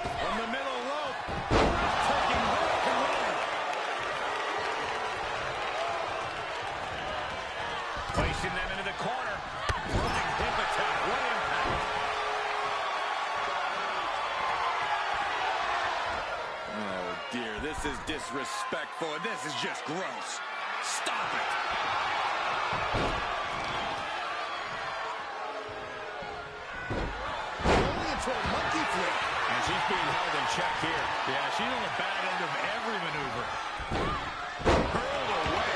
From the middle rope. Taking back and running. Placing them into the corner. Running hip attack. What impact. Oh, dear. This is disrespectful. This is just gross. Stop it. Only into a monkey flip. And she's being held in check here. Yeah, she's on the bad end of every maneuver. Hurled away.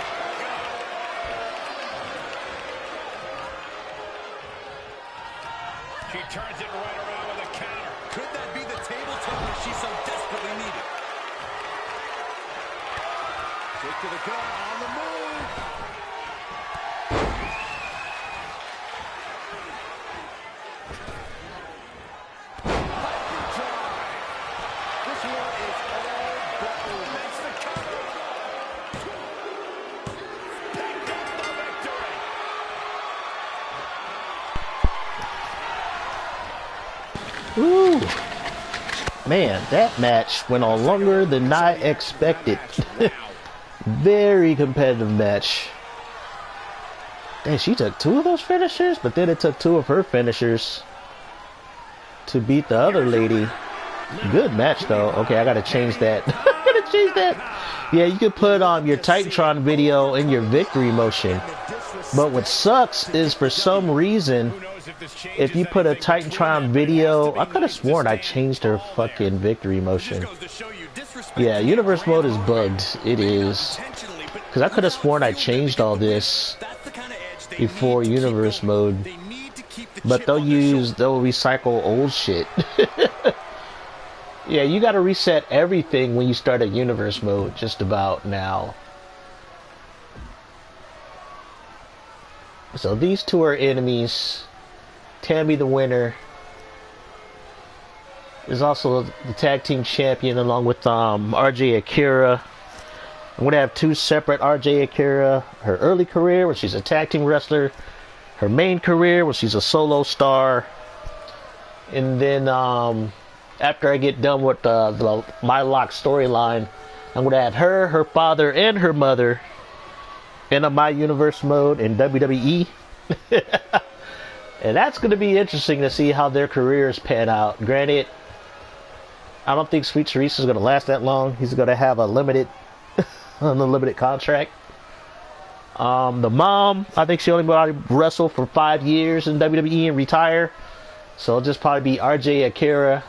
She turns it right around with a counter. Could that be the table turner she so desperately needed? Kick to the gut, on the move. Piper drive. This one is all gold. Makes the cover. Picked up the victory. Ooh. Man, that match went on longer than I expected. Very competitive match. Dang, she took 2 of those finishers, but then it took 2 of her finishers to beat the other lady. Good match, though. Okay, I gotta change that. I gotta change that. Yeah, you could put your Titantron video in your victory motion. But what sucks is, for some reason, if you put a Titantron video, I could have sworn I changed her fucking victory motion. Yeah, universe mode is bugged. It is. Because I could have sworn I changed all this before universe mode. But they'll recycle old shit. Yeah, you gotta reset everything when you start at universe mode, just about now. So these 2 are enemies. Tammy the winner. Is also the tag team champion, along with RJ Akira. I'm gonna have 2 separate RJ Akira. Her early career, where she's a tag team wrestler. Her main career, where she's a solo star. And then after I get done with the My Lock storyline, I'm going to have her, her father, and her mother in a My Universe mode in WWE. And that's going to be interesting to see how their careers pan out. Granted, I don't think Sweet Teresa is going to last that long. He's going to have a limited, unlimited contract. The mom, I think she only going to wrestle for 5 years in WWE and retire. So it'll just probably be RJ Akira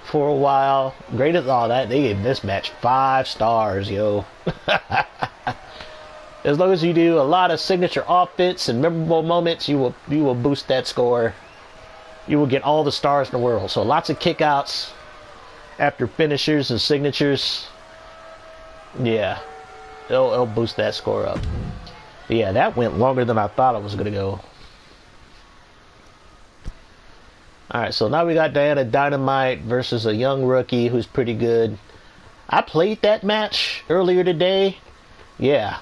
for a while. Great as all that. They gave this match 5 stars, yo. As long as you do a lot of signature offense and memorable moments, you will boost that score. You will get all the stars in the world. So lots of kickouts after finishers and signatures. Yeah, it'll boost that score up. But yeah, that went longer than I thought it was gonna go. Alright, so now we got Diana Dynamite versus a young rookie who's pretty good. I played that match earlier today. Yeah.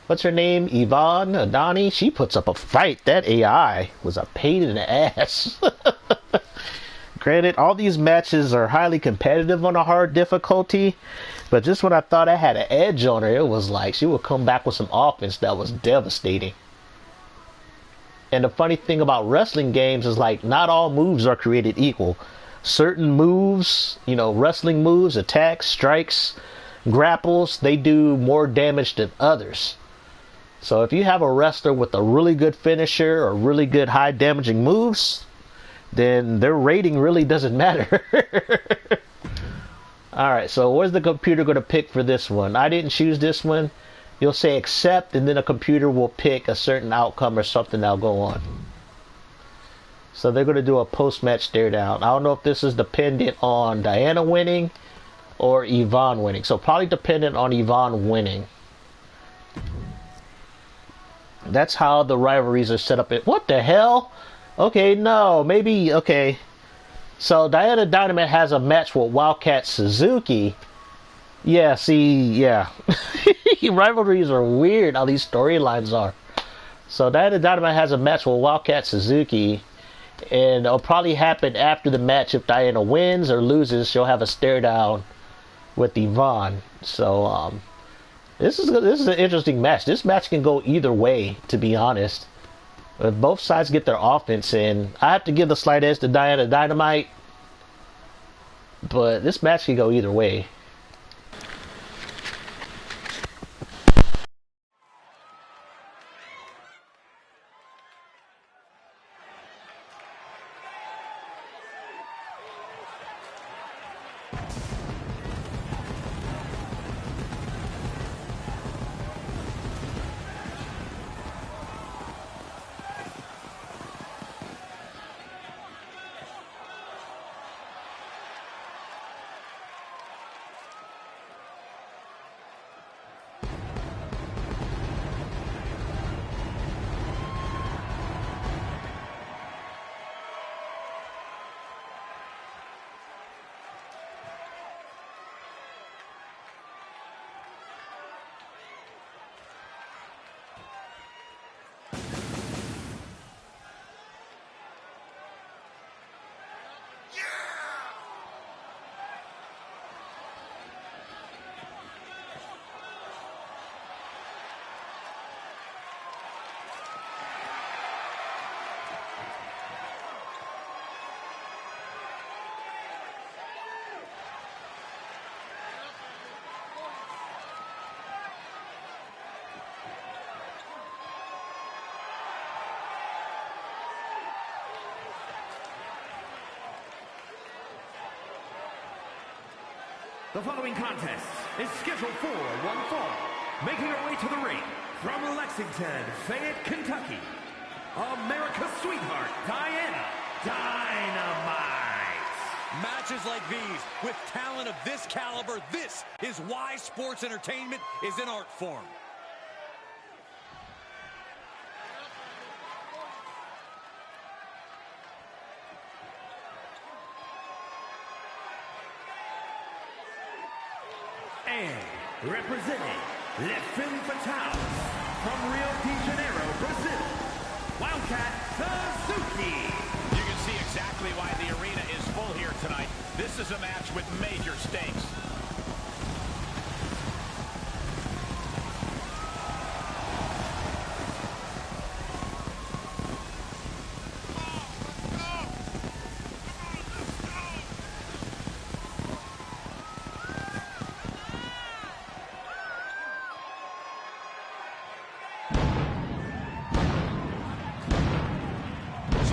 What's her name? Yvonne Adani? She puts up a fight. That AI was a pain in the ass. Granted, all these matches are highly competitive on a hard difficulty, but just when I thought I had an edge on her, it was like she would come back with some offense that was devastating. And the funny thing about wrestling games is like not all moves are created equal. Certain moves, you know, wrestling moves, attacks, strikes, grapples, they do more damage than others. So if you have a wrestler with a really good finisher or really good high damaging moves, then their rating really doesn't matter. Alright, so where's the computer going to pick for this one? I didn't choose this one. You'll say accept, and then a computer will pick a certain outcome or something that'll go on. So they're going to do a post-match stare down. I don't know if this is dependent on Diana winning or Yvonne winning. So probably dependent on Yvonne winning. That's how the rivalries are set up. What the hell? Okay, no, maybe, okay. So Diana Dynamite has a match with Wildcat Suzuki. Yeah, see, yeah. Rivalries are weird, how these storylines are. So Diana Dynamite has a match with Wildcat Suzuki. And it'll probably happen after the match. If Diana wins or loses, she'll have a stare down with Yvonne. So, this is an interesting match. This match can go either way, to be honest. If both sides get their offense in, I have to give the slight edge to Diana Dynamite. But this match can go either way. The following contest is scheduled for one fall. Making her way to the ring from Lexington, Fayette, Kentucky, America's sweetheart, Diana Dynamite. Matches like these, with talent of this caliber, this is why sports entertainment is an art form. And representing Le Femme Fatale from Rio de Janeiro, Brazil, Wildcat Suzuki. You can see a exactly why the arena is full here tonight. This is a match with major stakes.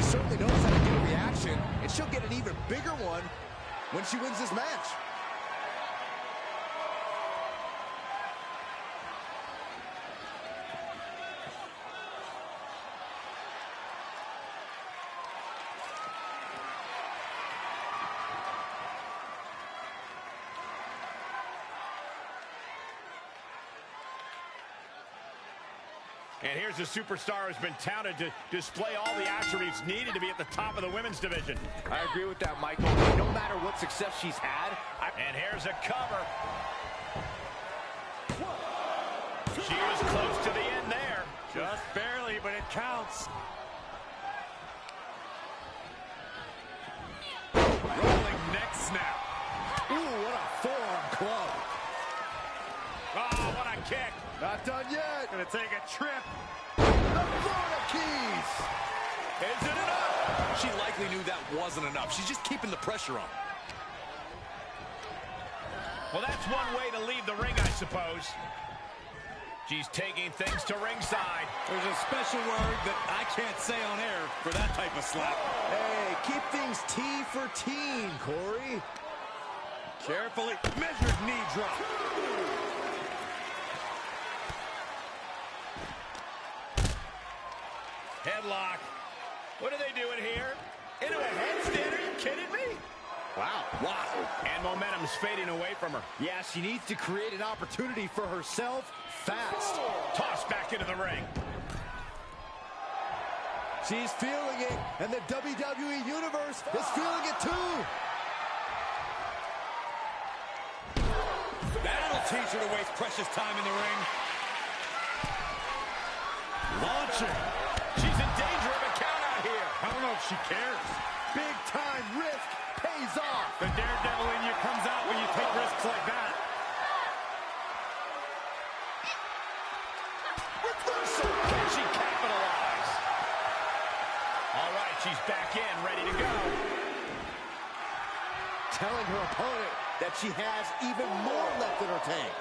Certainly knows how to get a reaction, and she'll get an even bigger one when she wins this match. And here's a superstar who's been touted to display all the attributes needed to be at the top of the women's division. I agree with that, Michael. No matter what success she's had. And here's a cover. She was close to the end there. Just barely, but it counts. Rolling neck snap. Ooh, what a forearm club. Oh, what a kick. Not done yet. Gonna take a trip. The Florida Keys. Is it enough? She likely knew that wasn't enough. She's just keeping the pressure on. Well, that's one way to leave the ring, I suppose. She's taking things to ringside. There's a special word that I can't say on air for that type of slap. Hey, keep things T for teen, Corey. Carefully measured knee drop. Headlock. What are they doing here? Into a headstand? Are you kidding me? Wow. And momentum's fading away from her. Yeah, she needs to create an opportunity for herself fast. Tossed back into the ring. She's feeling it, and the WWE Universe is feeling it too. That'll teach her to waste precious time in the ring. Launching. She's in danger of a count out here. I don't know if she cares. Big time risk pays off. The daredevil in you comes out when you take risks like that. Reversal. Can she capitalize? All right, she's back in, ready to go. Telling her opponent that she has even more left in her tank.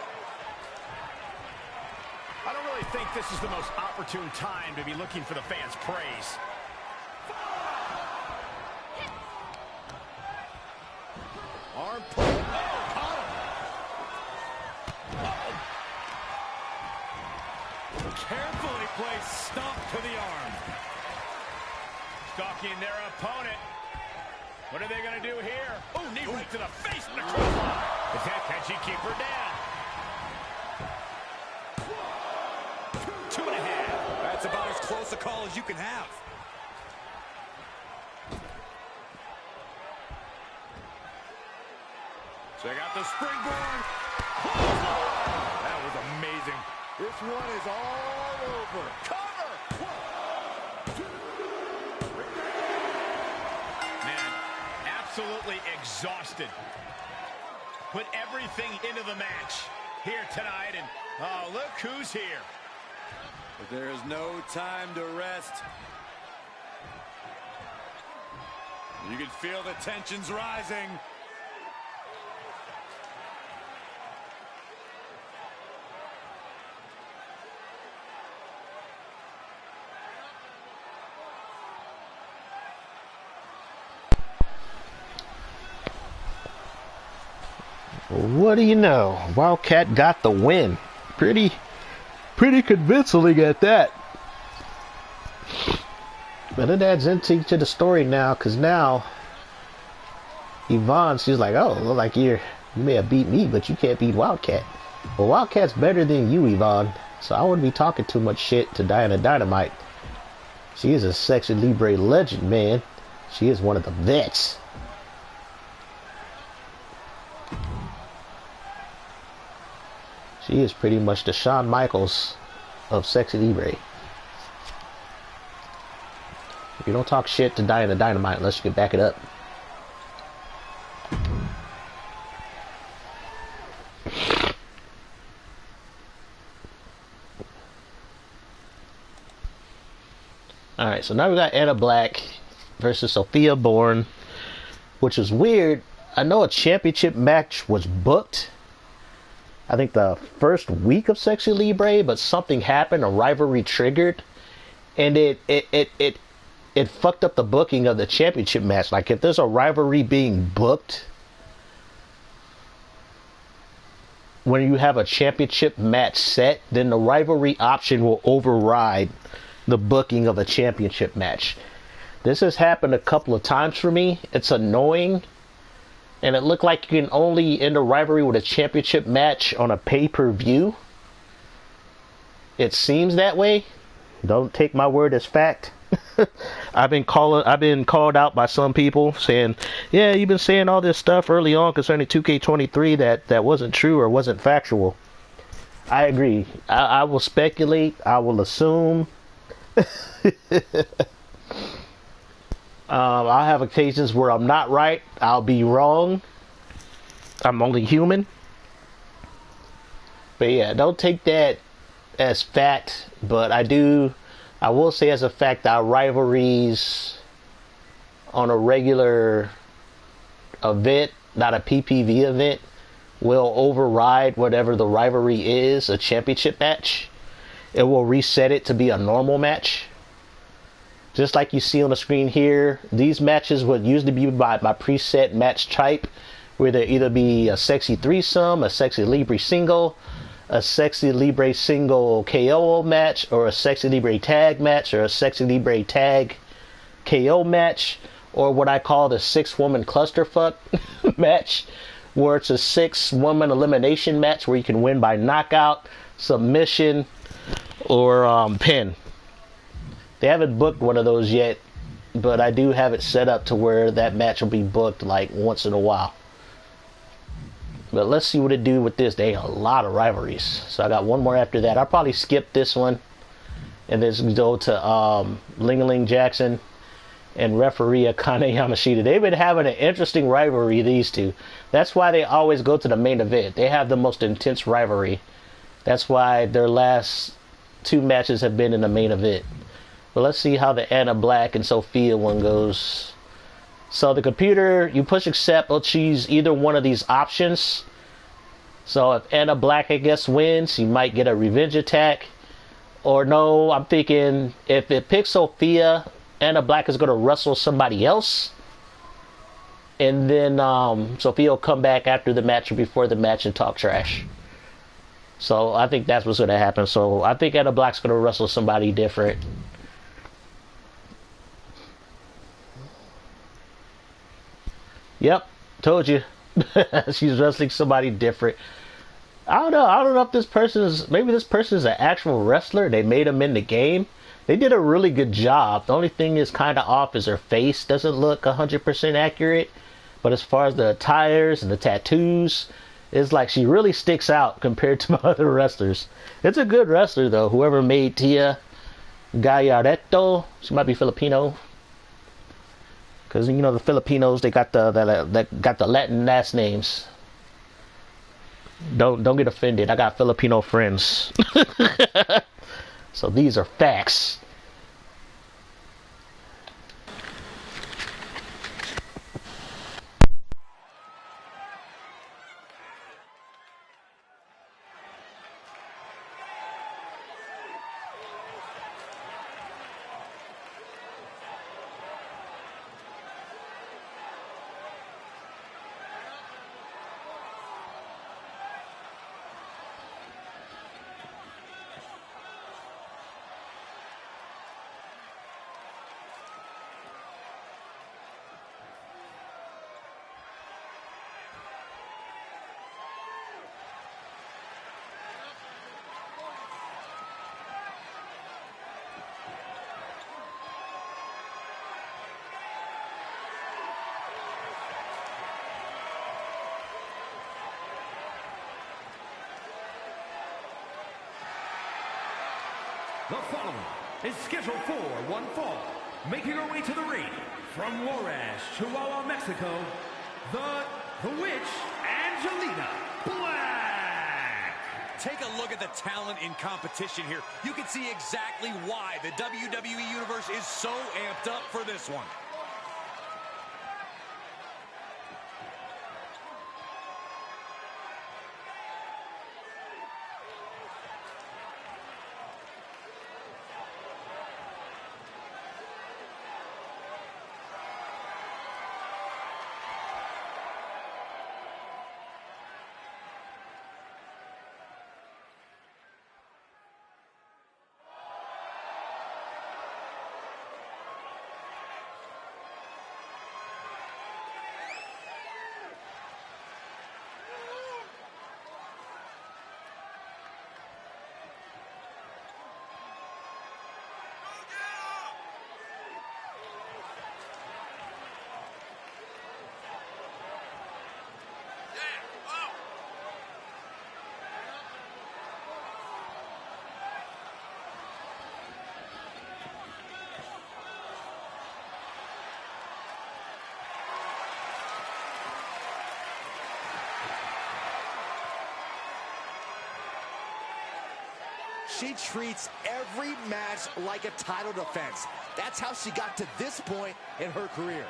I don't really think this is the most opportune time to be looking for the fans' praise. Arm pull. Oh, caught him. Carefully placed stomp to the arm. Stalking their opponent. What are they going to do here? Oh, knee right to the face and the crossline. Can she keep her down? 2.5. That's about as close a call as you can have. Check out the springboard. That was amazing. This one is all over. Cover! Man, absolutely exhausted. Put everything into the match here tonight, and oh, look who's here. But there is no time to rest. You can feel the tensions rising. What do you know? Wildcat got the win. Pretty convincingly at that. But it adds into the story now, because now Yvonne, she's like, oh, like you may have beat me, but you can't beat Wildcat. Well, Wildcat's better than you, Yvonne, so I wouldn't be talking too much shit to Diana Dynamite. She is a Sexy Libre legend, man. She is one of the vets. She is pretty much the Shawn Michaels of Sexy Libre. You don't talk shit to Diana Dynamite unless you can back it up. Alright, so now we got Anna Black versus Sophia Bourne, which is weird. I know a championship match was booked, I think the first week of Sexy Libre, but something happened, a rivalry triggered, and it fucked up the booking of the championship match. Like, if there's a rivalry being booked when you have a championship match set, then the rivalry option will override the booking of a championship match. This has happened a couple of times for me. It's annoying. And it looked like you can only end a rivalry with a championship match on a pay-per-view. It seems that way. Don't take my word as fact. I've been called out by some people saying, yeah, you've been saying all this stuff early on concerning 2K23 that wasn't true or wasn't factual. I agree. I will speculate. I will assume. I'll have occasions where I'm not right. I'll be wrong. I'm only human. But yeah, don't take that as fact. But I will say as a fact that our rivalries on a regular event, not a PPV event, will override whatever the rivalry is, a championship match. It will reset it to be a normal match. Just like you see on the screen here, these matches would usually be by my preset match type, where there either be a Sexy Threesome, a Sexy Libre Single, a Sexy Libre Single KO match, or a Sexy Libre Tag match, or a Sexy Libre Tag KO match, or what I call the 6-woman clusterfuck match, where it's a 6-woman elimination match where you can win by knockout, submission, or pin. They haven't booked one of those yet, but I do have it set up to where that match will be booked like once in a while. But let's see what it do with this. They have a lot of rivalries. So I got one more after that. I'll probably skip this one and then go to Ling-a-Ling Jackson and referee Akane Yamashita. They've been having an interesting rivalry, these two. That's why they always go to the main event. They have the most intense rivalry. That's why their last 2 matches have been in the main event. But let's see how the Anna Black and Sophia one goes. So the computer, you push accept, it'll choose either one of these options. So if Anna Black, I guess, wins, you might get a revenge attack. Or no, I'm thinking if it picks Sophia, Anna Black is going to wrestle somebody else. And then Sophia will come back after the match or before the match and talk trash. So I think that's what's going to happen. So I think Anna Black's going to wrestle somebody different. Yep, told you. She's wrestling somebody different. I don't know if this person is, maybe this person is an actual wrestler. They made him in the game. They did a really good job. The only thing is kind of off is her face doesn't look 100% accurate. But as far as the attires and the tattoos, it's like she really sticks out compared to my other wrestlers. It's a good wrestler though. Whoever made Tia Gallardo, she might be Filipino. Because, you know, the Filipinos, they got the Latin last names. Don't get offended. I got Filipino friends. So these are facts. The following is scheduled for one fall, making her way to the ring, from Juarez, Chihuahua, Mexico, the Witch, Angelina Black. Take a look at the talent in competition here. You can see exactly why the WWE Universe is so amped up for this one. She treats every match like a title defense. That's how she got to this point in her career.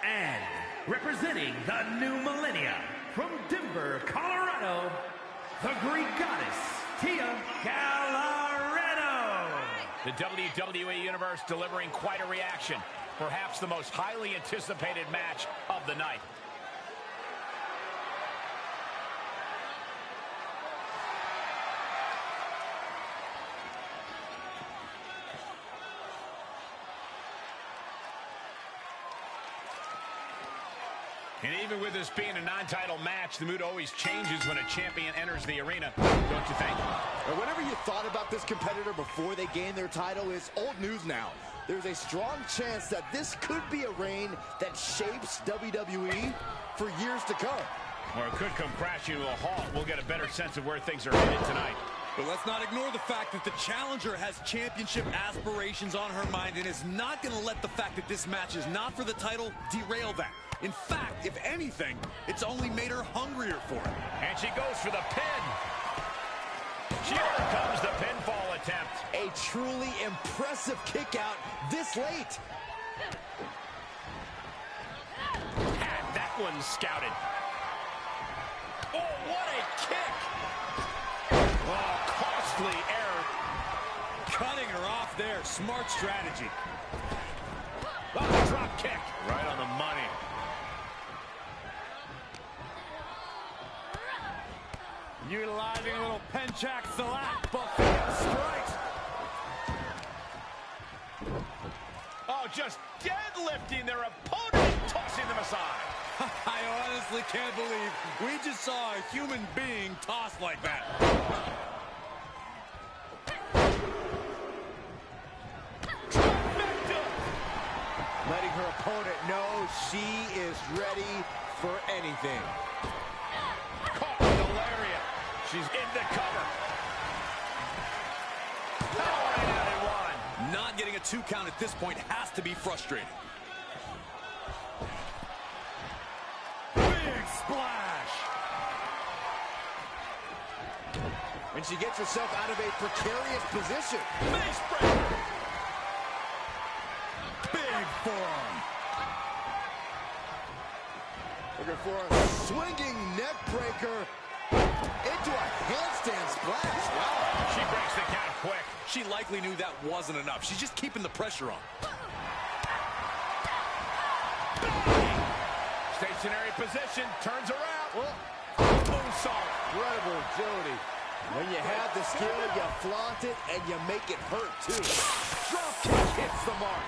And representing the new millennia, from Denver, Colorado, the Greek goddess, Tia Gallardo. The WWE Universe delivering quite a reaction. Perhaps the most highly anticipated match of the night. And even with this being a non-title match, the mood always changes when a champion enters the arena, don't you think? Or whatever you thought about this competitor before they gained their title is old news now. There's a strong chance that this could be a reign that shapes WWE for years to come. Or it could come crashing to a halt. We'll get a better sense of where things are headed tonight. But let's not ignore the fact that the challenger has championship aspirations on her mind and is not going to let the fact that this match is not for the title derail that. In fact, if anything, it's only made her hungrier for it. And she goes for the pin. Here comes the pinfall attempt. A truly impressive kick out this late. Had that one scouted. Oh, what a kick. Oh, costly error. Cutting her off there. Smart strategy. Oh, drop kick. Right on the money. Utilizing a little Penchak Salat, Buffalo strikes. Oh, just deadlifting their opponent and tossing them aside. I honestly can't believe we just saw a human being tossed like that. Letting her opponent know she is ready for anything. Caught with the lariat. She's in the cover. Powering out at one. Not getting a 2 count at this point has to be frustrating. Big splash. And she gets herself out of a precarious position. Face breaker. Big forearm. Looking for a swinging neck breaker into a handstand splash. Wow. She breaks the count quick. She likely knew that wasn't enough. She's just keeping the pressure on. Stationary position, turns around. Moonsault. Incredible agility. When you have the skill, you flaunt it, and you make it hurt, too. Drop kick hits the mark.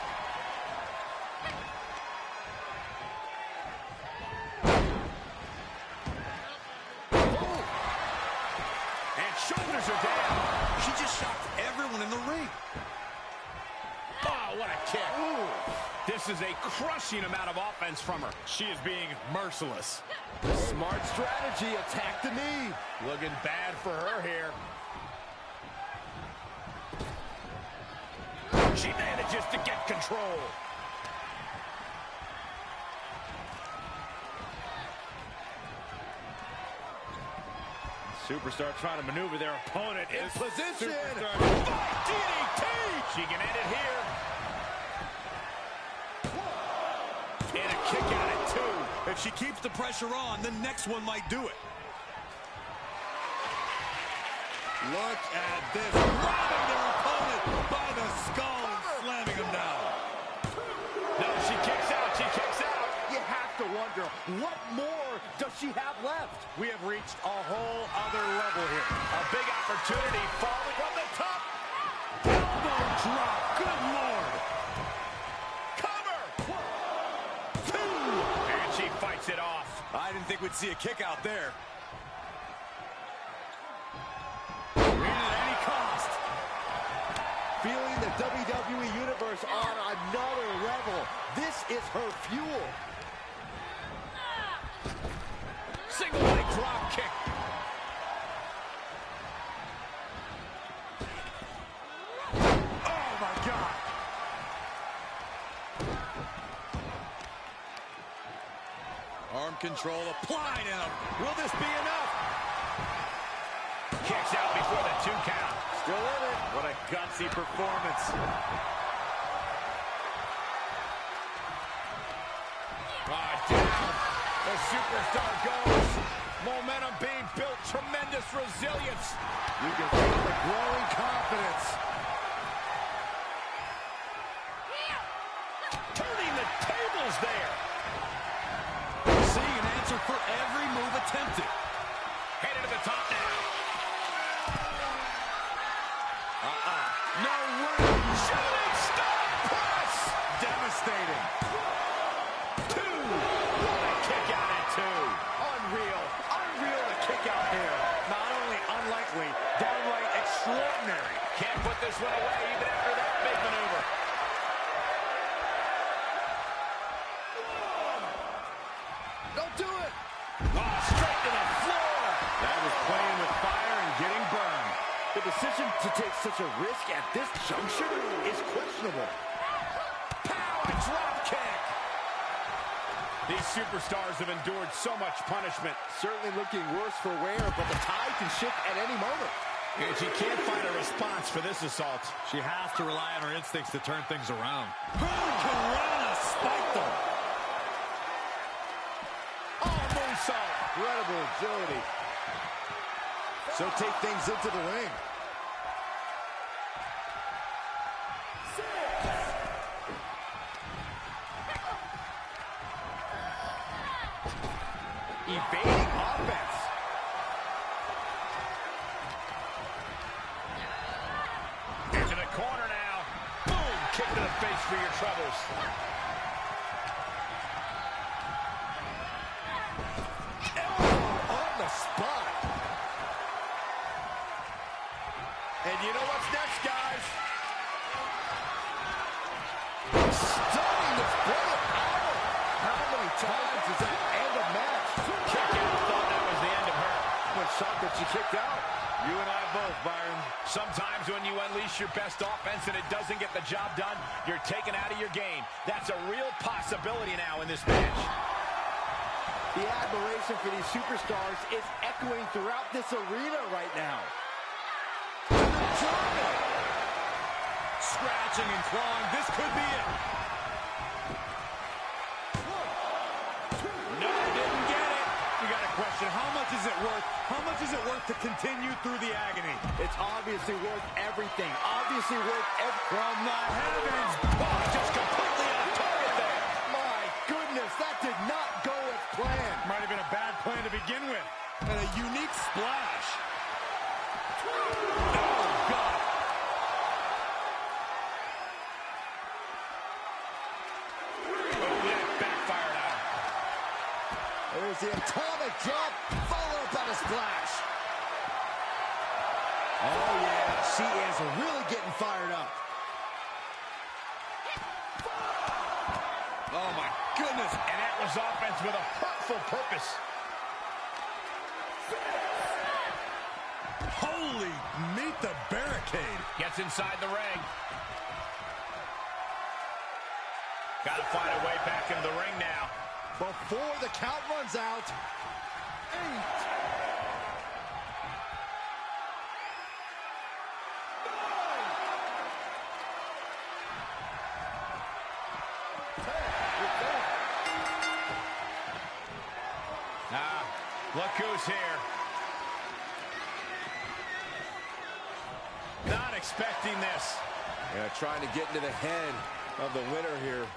And shoulders are down. She just shocked everyone in the ring. Oh, what a kick. Ooh. This is a crushing amount of offense from her. She is being merciless. Smart strategy, attack the knee. Looking bad for her here. She manages to get control. Superstar trying to maneuver their opponent. In position. DDT. She can end it here. And a kick out at 2. If she keeps the pressure on, the next one might do it. Look at this. Robbing their opponent by the skull and slamming him down. No, she kicks out. She kicks out. You have to wonder, what more does she have left? We have reached a whole other level here. A big opportunity falling from the top. Elbow drop. Good Lord. Cover. 2. And she fights it off. I didn't think we'd see a kick out there. Feeling the WWE Universe on another level. This is her fuel. Single leg drop kick. Oh, my God. Arm control applied, and will this be enough? Kicks out before the 2 count. Still in it. What a gutsy performance. Down. The superstar goes. Momentum being built. Tremendous resilience. You can feel the growing confidence. Turning the tables there. Seeing an answer for every move attempted. Headed to the top now. No way. Shooting star press. Devastating. 2. What a kick out at 2. Unreal. Unreal to kick out here. Not only unlikely, downright extraordinary. Can't put this one away even after that big maneuver. Don't do it. Oh, straight to the floor. That was playing with fire and getting burned. The decision to take such a risk at this juncture is questionable. Power drop kick. These superstars have endured so much punishment. Certainly looking worse for wear, but the tide can shift at any moment. And she can't find a response for this assault. She has to rely on her instincts to turn things around. Hurricanrana spiked them. Oh, moonsault. Incredible agility. So take things into the ring. Evading offense. Into the corner now. Boom! Kick to the face for your troubles. On the spot. And you know what's next, guys? Stunning display of power. How many times does that end a match? Kick out. Thought that was the end of her. I'm shocked that she kicked out. You and I both, Byron. Sometimes when you unleash your best offense and it doesn't get the job done, you're taken out of your game. That's a real possibility now in this match. The admiration for these superstars is echoing throughout this arena right now. German. Scratching and clawing. This could be it. No, didn't get it. You got a question. How much is it worth? How much is it worth to continue through the agony? It's obviously worth everything. Obviously worth From the heavens. Oh, just completely off target there. My goodness, that did not go as planned. Might have been a bad plan to begin with. And a unique splash. Oh, God. Oh, that backfired out. There's the atomic drop, followed up by a splash. Oh, yeah, she is really getting fired up. Oh, my goodness. And that was offense with a hurtful purpose. Holy, meet the barricade. Gets inside the ring. Got to find a way back into the ring now. Before the count runs out. 8. Look who's here. Not expecting this. Yeah, trying to get into the head of the winner here.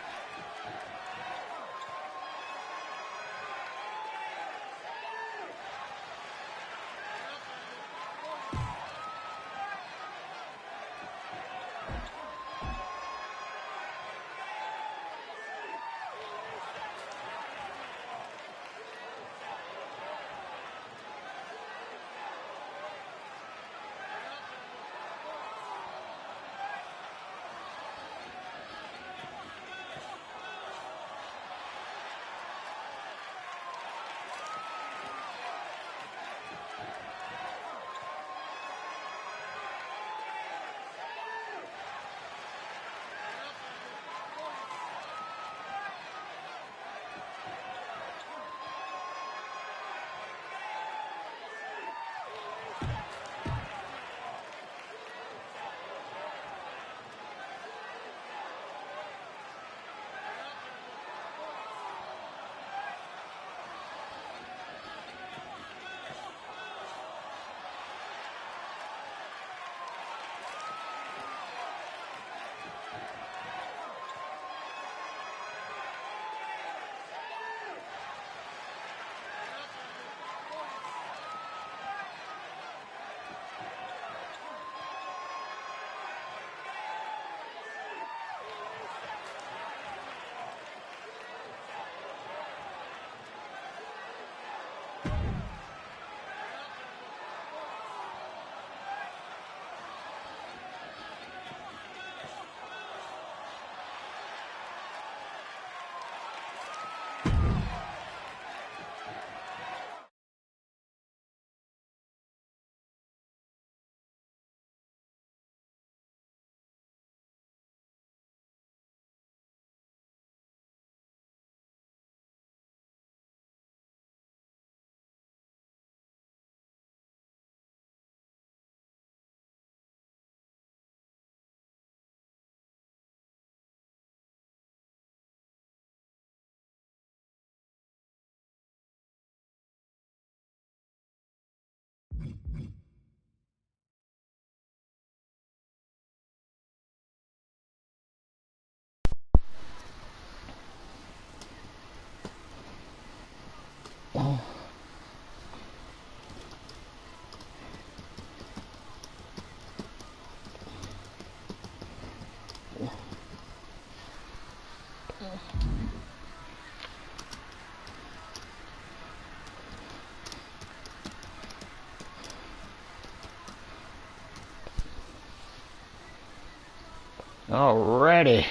Alrighty.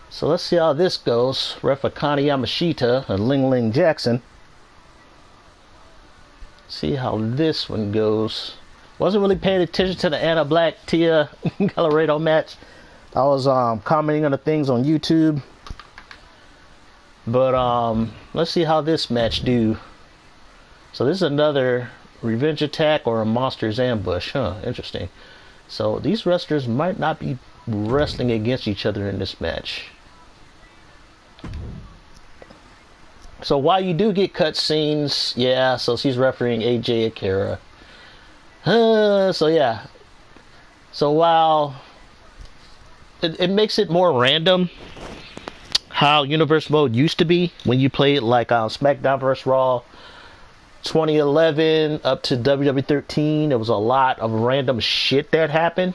So let's see how this goes. Ref Akane Yamashita and Ling Ling Jackson. See how this one goes. Wasn't really paying attention to the Anna Black Tia Colorado match. I was commenting on the things on YouTube. But let's see how this match do. So this is another revenge attack or a monster's ambush. Huh, interesting. So these wrestlers might not be wrestling against each other in this match. So while you do get cutscenes, yeah, so she's refereeing AJ Akira. So yeah. So while it makes it more random how Universe Mode used to be when you played like SmackDown vs. Raw 2011 up to WWE 13, there was a lot of random shit that happened.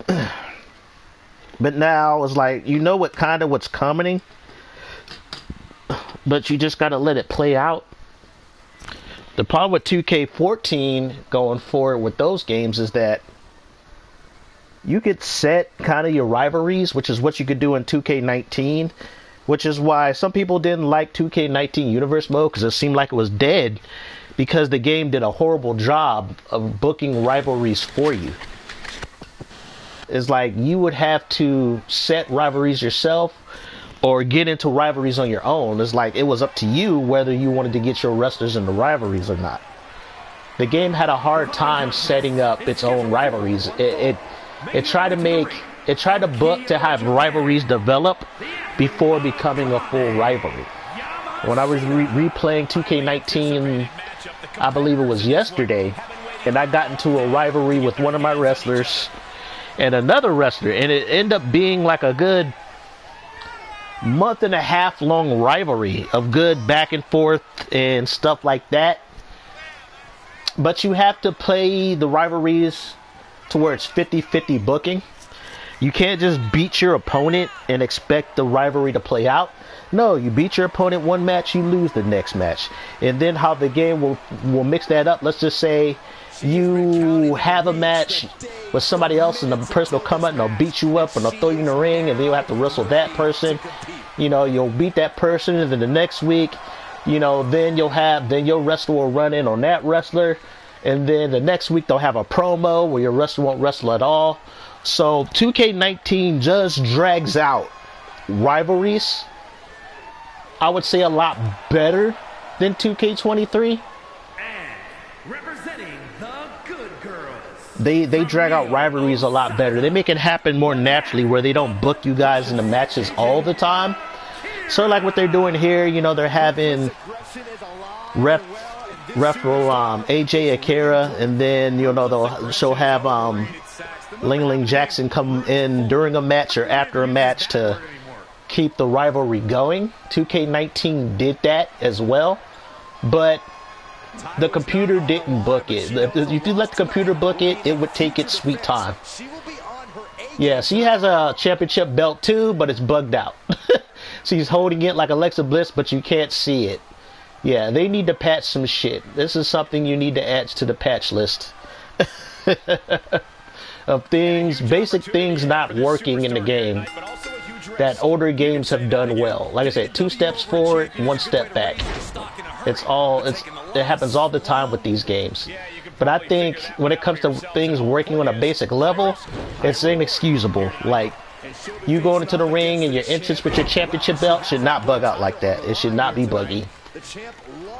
But now it's like, you know what kind of what's coming, but you just gotta let it play out. The problem with 2K14 going forward with those games is that you could set kind of your rivalries, which is what you could do in 2K19, which is why some people didn't like 2K19 Universe Mode, because it seemed like it was dead, because the game did a horrible job of booking rivalries for you. It's like you would have to set rivalries yourself or get into rivalries on your own. It's like it was up to you whether you wanted to get your wrestlers into rivalries or not. The game had a hard time setting up its own rivalries. It tried to book to have rivalries develop before becoming a full rivalry. When I was replaying 2K19, I believe it was yesterday, and I got into a rivalry with one of my wrestlers and another wrestler, and it ended up being like a good month and a half long rivalry of good back and forth and stuff like that. But you have to play the rivalries to where it's 50-50 booking. You can't just beat your opponent and expect the rivalry to play out. No, you beat your opponent one match, you lose the next match. And then how the game will mix that up. Let's just say you have a match with somebody else and the person will come up and they'll beat you up and they'll throw you in the ring, and then you'll have to wrestle that person. You know, you'll beat that person, and then the next week, you know, then your wrestler will run in on that wrestler, and then the next week they'll have a promo where your wrestler won't wrestle at all. So 2K19 just drags out rivalries, I would say, a lot better than 2K23. Representing the Good Girls. They drag out rivalries a lot better. They make it happen more naturally, where they don't book you guys in the matches all the time. So like what they're doing here, you know, they're having AJ Akira, and then, you know, she'll have Ling Ling Jackson come in during a match or after a match to keep the rivalry going. 2K19 did that as well, but the computer didn't book it. If you let the computer book it, it would take its sweet time. Yeah, she has a championship belt too, but it's bugged out. She's holding it like Alexa Bliss, but you can't see it. Yeah, they need to patch some shit. This is something you need to add to the patch list. Of things, basic things not working in the game that older games have done well. Like I said, 2 steps forward, 1 step back. It happens all the time with these games. But I think when it comes to things working on a basic level, it's inexcusable. Like, you going into the ring and your entrance with your championship belt should not bug out like that. It should not be buggy.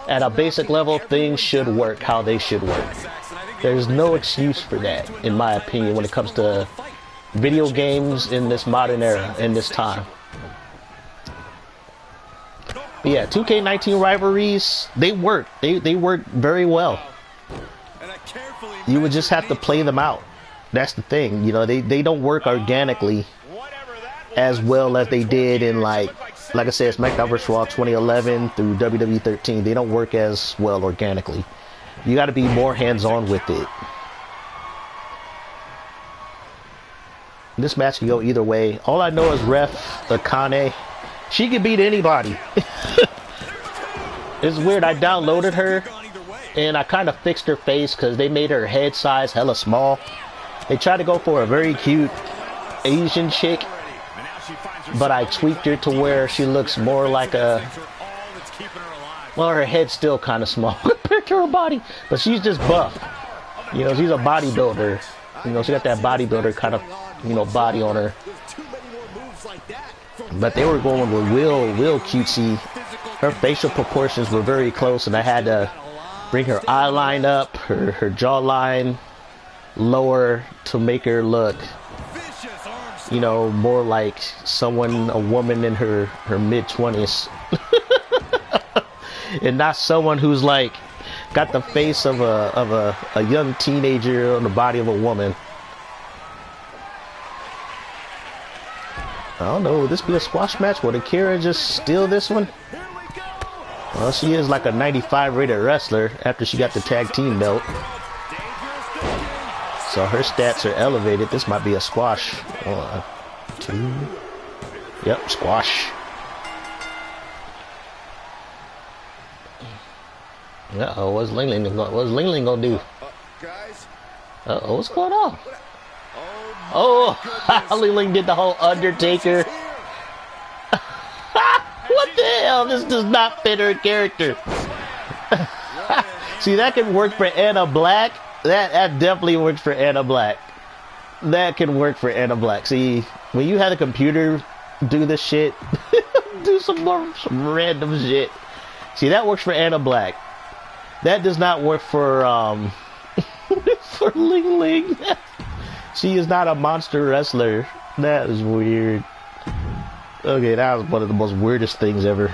At a basic level, things should work how they should work. There's no excuse for that, in my opinion, when it comes to video games in this modern era, in this time. But yeah, 2K19 rivalries, they work. They work very well. You would just have to play them out. That's the thing. You know, they don't work organically as well as they did in, like I said, SmackDown vs. Raw 2011 through WWE 13. They don't work as well organically. You got to be more hands-on with it. This match can go either way. All I know is Ref Akane, she can beat anybody. It's weird. I downloaded her and I kind of fixed her face because they made her head size hella small. They tried to go for a very cute Asian chick, but I tweaked her to where she looks more like a... Well, her head's still kind of small compared to her body, but she's just buff. You know, she's a bodybuilder. You know, she got that bodybuilder kind of, you know, body on her. But they were going with real cutesy. Her facial proportions were very close, and I had to bring her eye line up, her jawline lower to make her look, you know, more like a woman in her mid-20s. And not someone who's like got the face of a young teenager on the body of a woman. I don't know, would this be a squash match? Would Akira just steal this one? Well, she is like a 95 rated wrestler after she got the tag team belt. So her stats are elevated. This might be a squash. 1, 2. Yep, squash. Uh-oh, what's Ling Ling gonna do? Uh-oh, what's going on? Oh, Ling Ling did the whole Undertaker. What the hell? This does not fit her character. See, that can work for Anna Black. That definitely works for Anna Black. That can work for Anna Black. See, when you had a computer do this shit, do some random shit. See, that works for Anna Black. That does not work for for Ling Ling. She is not a monster wrestler. That is weird. Okay, that was one of the most weirdest things ever.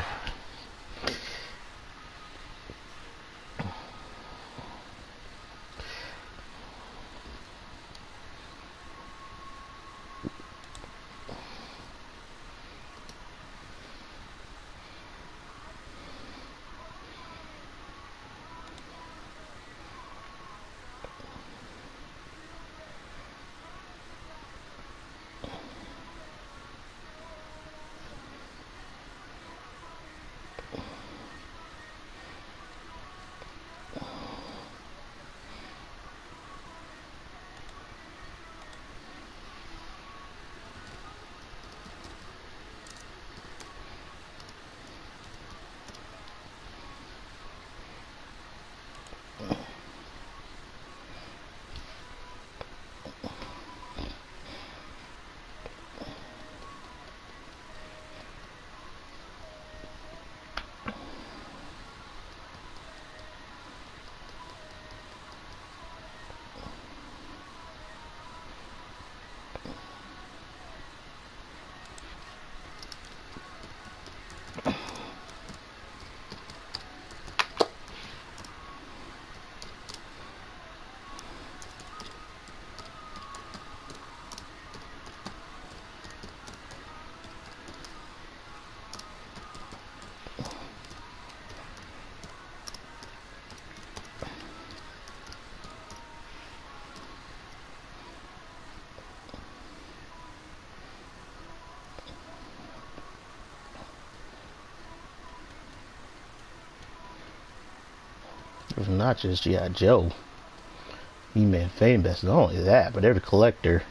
Not just G.I. Joe. He-Man Famous. Not only that, but every collector.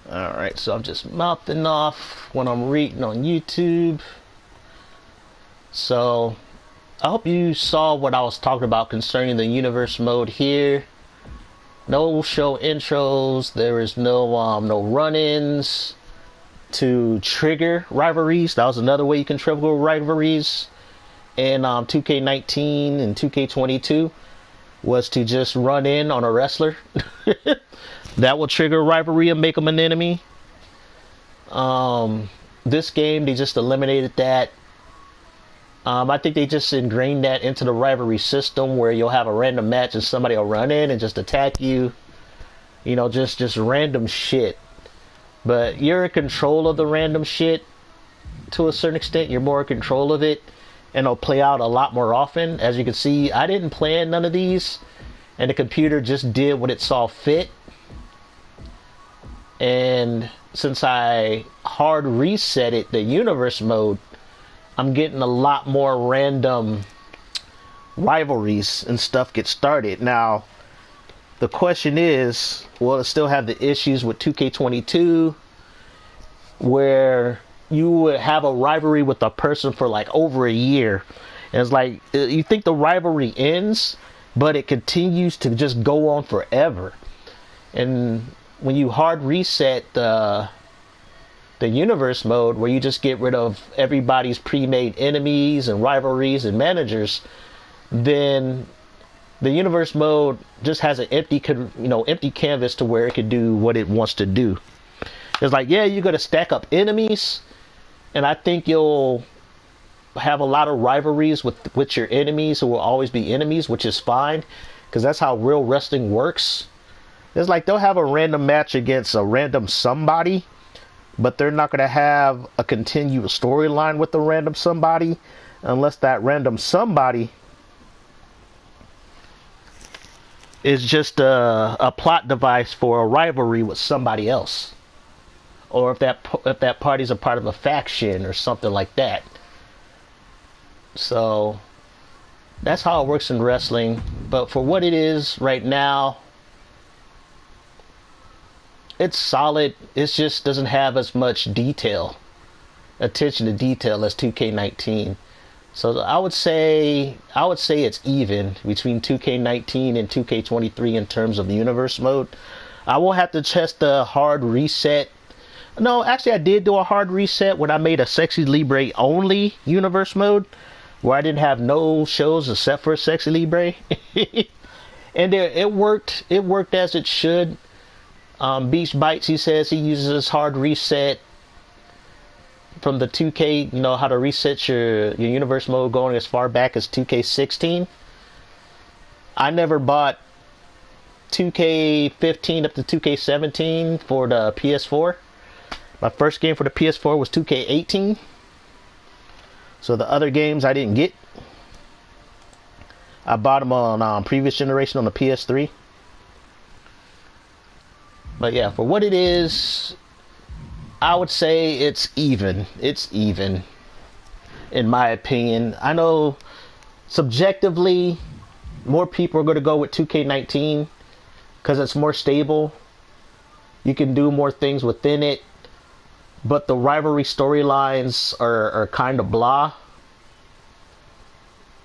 Alright, so I'm just mouthing off when I'm reading on YouTube. So, I hope you saw what I was talking about concerning the universe mode here. No show intros. There is no run-ins to trigger rivalries. That was another way you can trigger rivalries in 2K19 and 2K22, was to just run in on a wrestler. That will trigger a rivalry and make them an enemy. This game, they just eliminated that. I think they just ingrained that into the rivalry system, where you'll have a random match and somebody will run in and just attack you. You know, just random shit. But you're in control of the random shit to a certain extent. You're more in control of it, and it'll play out a lot more often. As you can see, I didn't plan none of these, and the computer just did what it saw fit. And since I hard reset it, the universe mode, I'm getting a lot more random rivalries and stuff get started. Now, the question is, will it still have the issues with 2K22, where you would have a rivalry with a person for like over a year, and it's like you think the rivalry ends, but it continues to just go on forever. And when you hard reset the the universe mode, where you just get rid of everybody's pre-made enemies and rivalries and managers, then the universe mode just has an empty canvas to where it can do what it wants to do. It's like, yeah, you're gonna stack up enemies, and I think you'll have a lot of rivalries with your enemies who will always be enemies, which is fine, because that's how real wrestling works. It's like they'll have a random match against a random somebody, but they're not going to have a continuous storyline with the random somebody unless that random somebody is just a plot device for a rivalry with somebody else, or if that party's a part of a faction or something like that. So that's how it works in wrestling. But for what it is right now, it's solid. It just doesn't have as much attention to detail as 2K19. So I would say it's even between 2K19 and 2K23 in terms of the universe mode. I will have to test the hard reset. No, actually I did do a hard reset when I made a Sexy Libre only universe mode, where I didn't have no shows except for Sexy Libre. And it worked as it should. Beach Bites, he says he uses hard reset from the 2K, how to reset your universe mode going as far back as 2K16. I never bought 2K15 up to 2K17 for the PS4. My first game for the PS4 was 2K18. So the other games I didn't get. I bought them on previous generation on the PS3. But yeah, for what it is, I would say it's even. It's even, in my opinion. I know subjectively more people are going to go with 2K19 because it's more stable. You can do more things within it. But the rivalry storylines are kind of blah.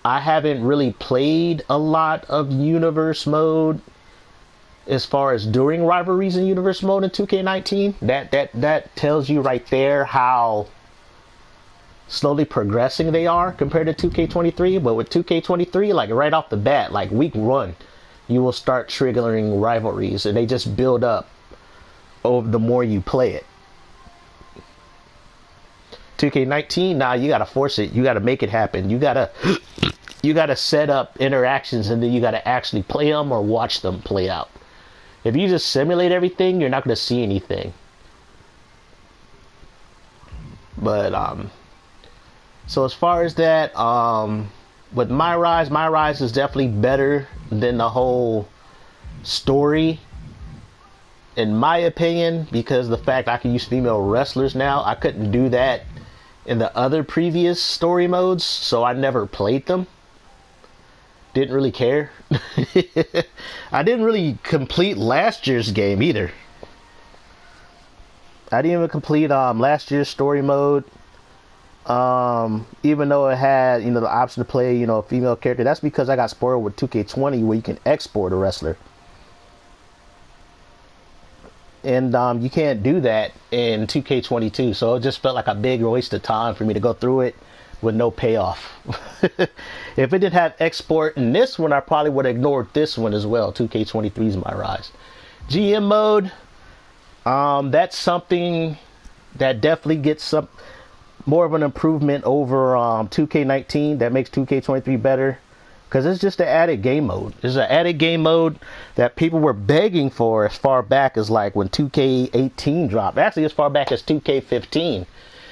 I haven't really played a lot of universe mode as far as during rivalries in universe mode in 2K19. That tells you right there how slowly progressing they are compared to 2K23. But with 2K23, like right off the bat, like week 1, you will start triggering rivalries, and they just build up over the more you play it. 2K19, now you gotta force it. You gotta make it happen. You gotta set up interactions, and then you gotta actually play them or watch them play out. If you just simulate everything, you're not gonna see anything. But so as far as that, with My Rise is definitely better than the whole story, in my opinion, because the fact I can use female wrestlers now. I couldn't do that in the other previous story modes, so I never played them. Didn't really care. I didn't really complete last year's game either. I didn't even complete last year's story mode. Even though it had, the option to play, a female character. That's because I got spoiled with 2K20, where you can export a wrestler. And you can't do that in 2K22, so it just felt like a big waste of time for me to go through it with no payoff. If it didn't have export in this one, I probably would have ignored this one as well. 2K23's My Rise. GM mode, that's something that definitely gets some more of an improvement over 2K19. That makes 2K23 better, because it's just an added game mode. It's an added game mode that people were begging for as far back as like when 2K18 dropped. Actually, as far back as 2K15.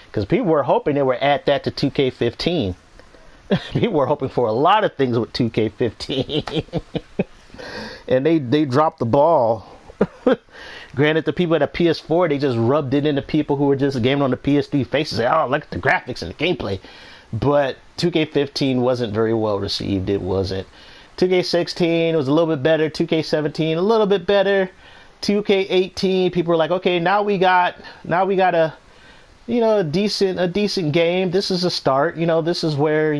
Because people were hoping they would add that to 2K15. People were hoping for a lot of things with 2K15. And they dropped the ball. Granted, the people at a PS4, they just rubbed it into people who were just gaming on the PS3 faces. Say, oh, look at the graphics and the gameplay. But 2K15 wasn't very well received. It wasn't. 2K16 was a little bit better. 2K17 a little bit better. 2K18, people were like, okay, now we got a a decent game. This is a start. This is where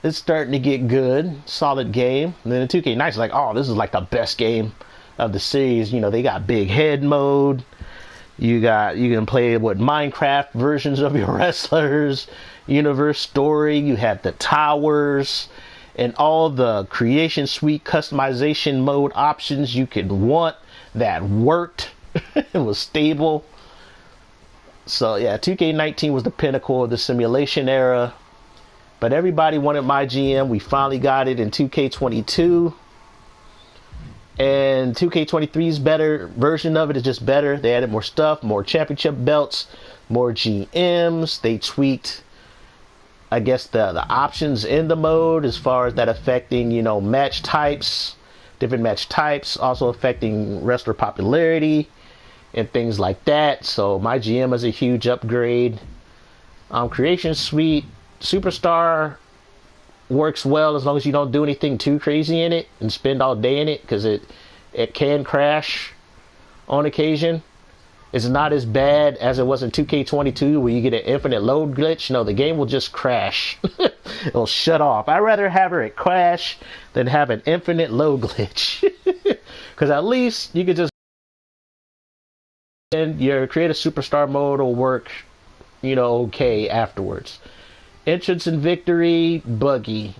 it's starting to get good, solid game. And then the 2K9 is like, oh, this is like the best game of the series. They got big head mode. You can play with Minecraft versions of your wrestlers, universe story. You have the towers and all the creation suite customization mode options you could want that worked. It was stable. So yeah, 2K19 was the pinnacle of the simulation era. But everybody wanted my GM. We finally got it in 2K22. And 2K23's better version of it is just better. They added more stuff, more championship belts, more GMs. They tweaked, I guess, the options in the mode as far as that affecting, you know, match types, different match types, also affecting wrestler popularity and things like that. So my GM is a huge upgrade. Creation Suite Superstar works well as long as you don't do anything too crazy in it and spend all day in it, because it can crash on occasion. It's not as bad as it was in 2K22 where you get an infinite load glitch. No, the game will just crash. It'll shut off. I'd rather have it crash than have an infinite load glitch. Because at least you could just, and your creative superstar mode will work, you know, okay afterwards. Entrance and victory, buggy.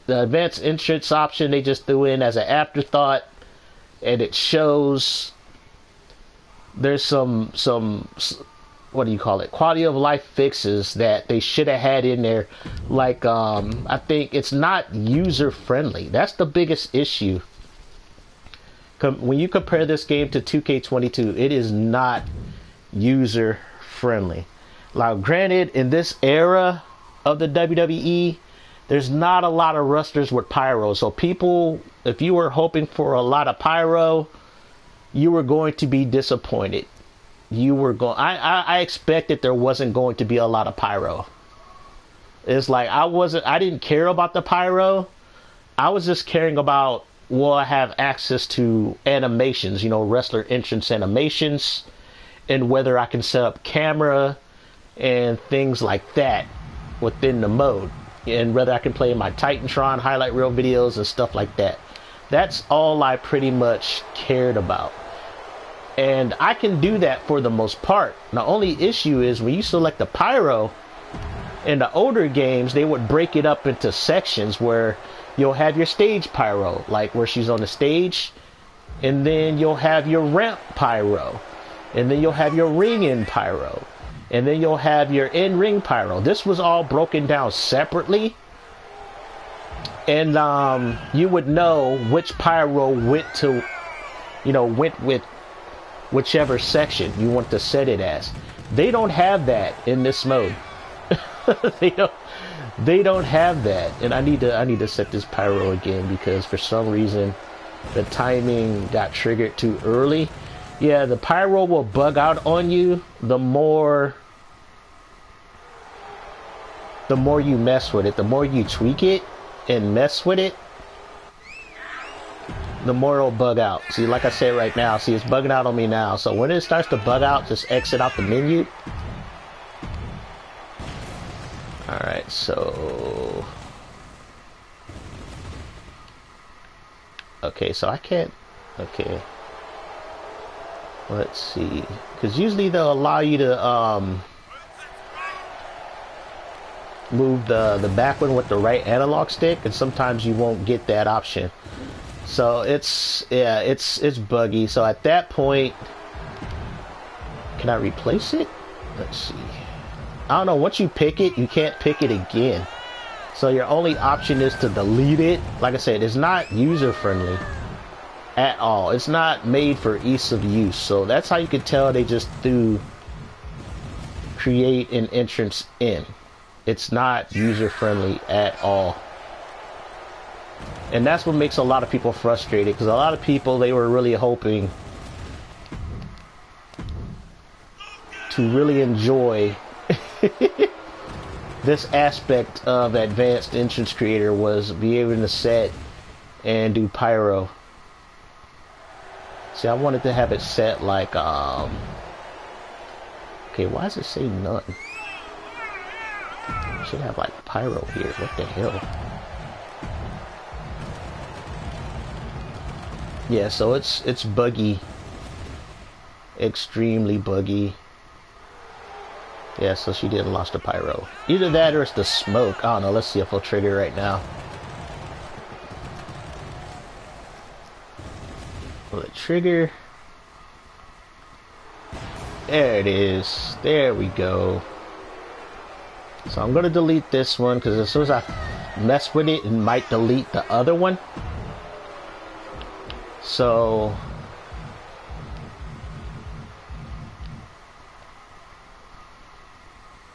The advanced entrance option they just threw in as an afterthought, and it shows there's some what do you call it, quality of life fixes that they should have had in there. Like I think it's not user friendly. That's the biggest issue. When you compare this game to 2K22, it is not user friendly. Now granted, in this era of the WWE, there's not a lot of wrestlers with pyro. So people, if you were hoping for a lot of pyro, you were going to be disappointed. I expected there wasn't going to be a lot of pyro. It's like I didn't care about the pyro. I was just caring about, will I have access to animations, you know, wrestler entrance animations, and whether I can set up camera and things like that within the mode, and whether I can play my Titantron highlight reel videos and stuff like that. That's all I pretty much cared about. And I can do that for the most part. The only issue is when you select the pyro, in the older games, they would break it up into sections where you'll have your stage pyro, like where she's on the stage, and then you'll have your ramp pyro, and then you'll have your ring-in pyro, and then you'll have your in-ring pyro. This was all broken down separately, and you would know which pyro went with whichever section you want to set it as. They don't have that in this mode. They don't have that, and I need to set this pyro again because for some reason the timing got triggered too early. Yeah, the pyro will bug out on you the more you mess with it, the more you tweak it and mess with it, the more it'll bug out. See, like I said right now, see, it's bugging out on me now. So when it starts to bug out, just exit out the menu. Alright, so okay, so I can't, okay, let's see, because usually they'll allow you to move the back one with the right analog stick, and sometimes you won't get that option. So it's buggy. So at that point, can I replace it? Let's see. I don't know, once you pick it, you can't pick it again. So your only option is to delete it. Like I said, it's not user friendly at all. It's not made for ease of use. So that's how you can tell they just threw create an entrance in. It's not user friendly at all. And that's what makes a lot of people frustrated, because a lot of people, they were really hoping to really enjoy this aspect of Advanced Entrance Creator, was be able to set and do pyro. See, I wanted to have it set like okay, why does it say none? Should have like pyro here. What the hell? Yeah, so it's buggy extremely buggy. Yeah, so she didn't launch the pyro. Either that or it's the smoke. I don't know. Let's see if we'll trigger right now. Will it trigger? There it is. There we go. So I'm going to delete this one because as soon as I mess with it, it might delete the other one. So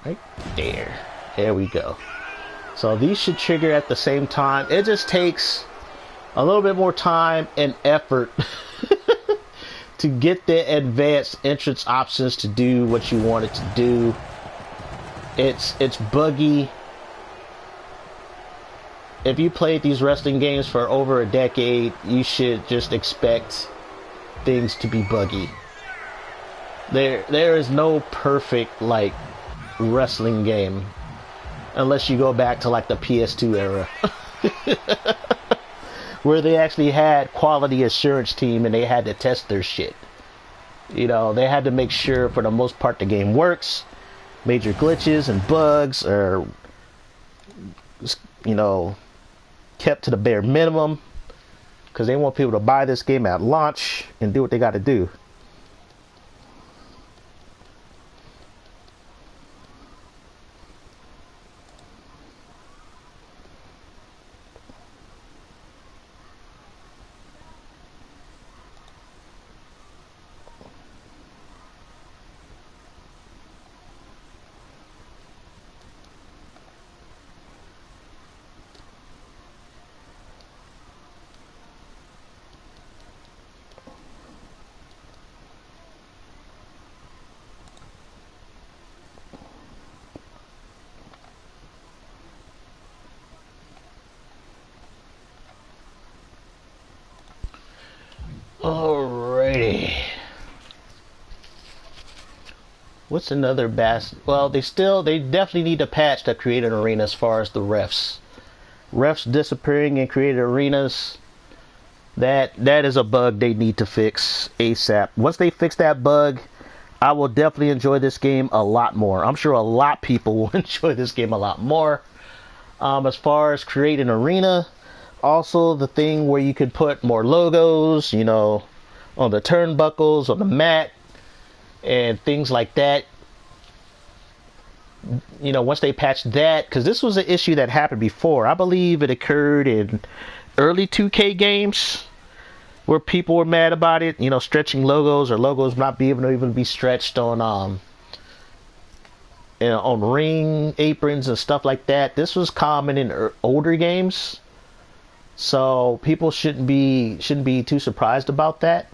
right there. There we go. So these should trigger at the same time. It just takes a little bit more time and effort to get the advanced entrance options to do what you want it to do. It's buggy. If you played these wrestling games for over a decade, you should just expect things to be buggy. There is no perfect like wrestling game unless you go back to like the PS2 era. Where they actually had quality assurance team and they had to test their shit. You know, they had to make sure for the most part the game works. Major glitches and bugs are, you know, kept to the bare minimum because they want people to buy this game at launch and do what they got to do. Alrighty. What's another bass? Well, they definitely need to patch the created arena as far as the refs. Refs disappearing in created arenas. That is a bug they need to fix ASAP. Once they fix that bug, I will definitely enjoy this game a lot more. I'm sure a lot of people will enjoy this game a lot more. As far as creating arena, also the thing where you could put more logos, you know, on the turnbuckles, on the mat, and things like that. You know, once they patch that, because this was an issue that happened before. I believe it occurred in early 2K games where people were mad about it, you know, stretching logos or logos not being able to even be stretched on ring aprons and stuff like that. This was common in older games, so people shouldn't be too surprised about that.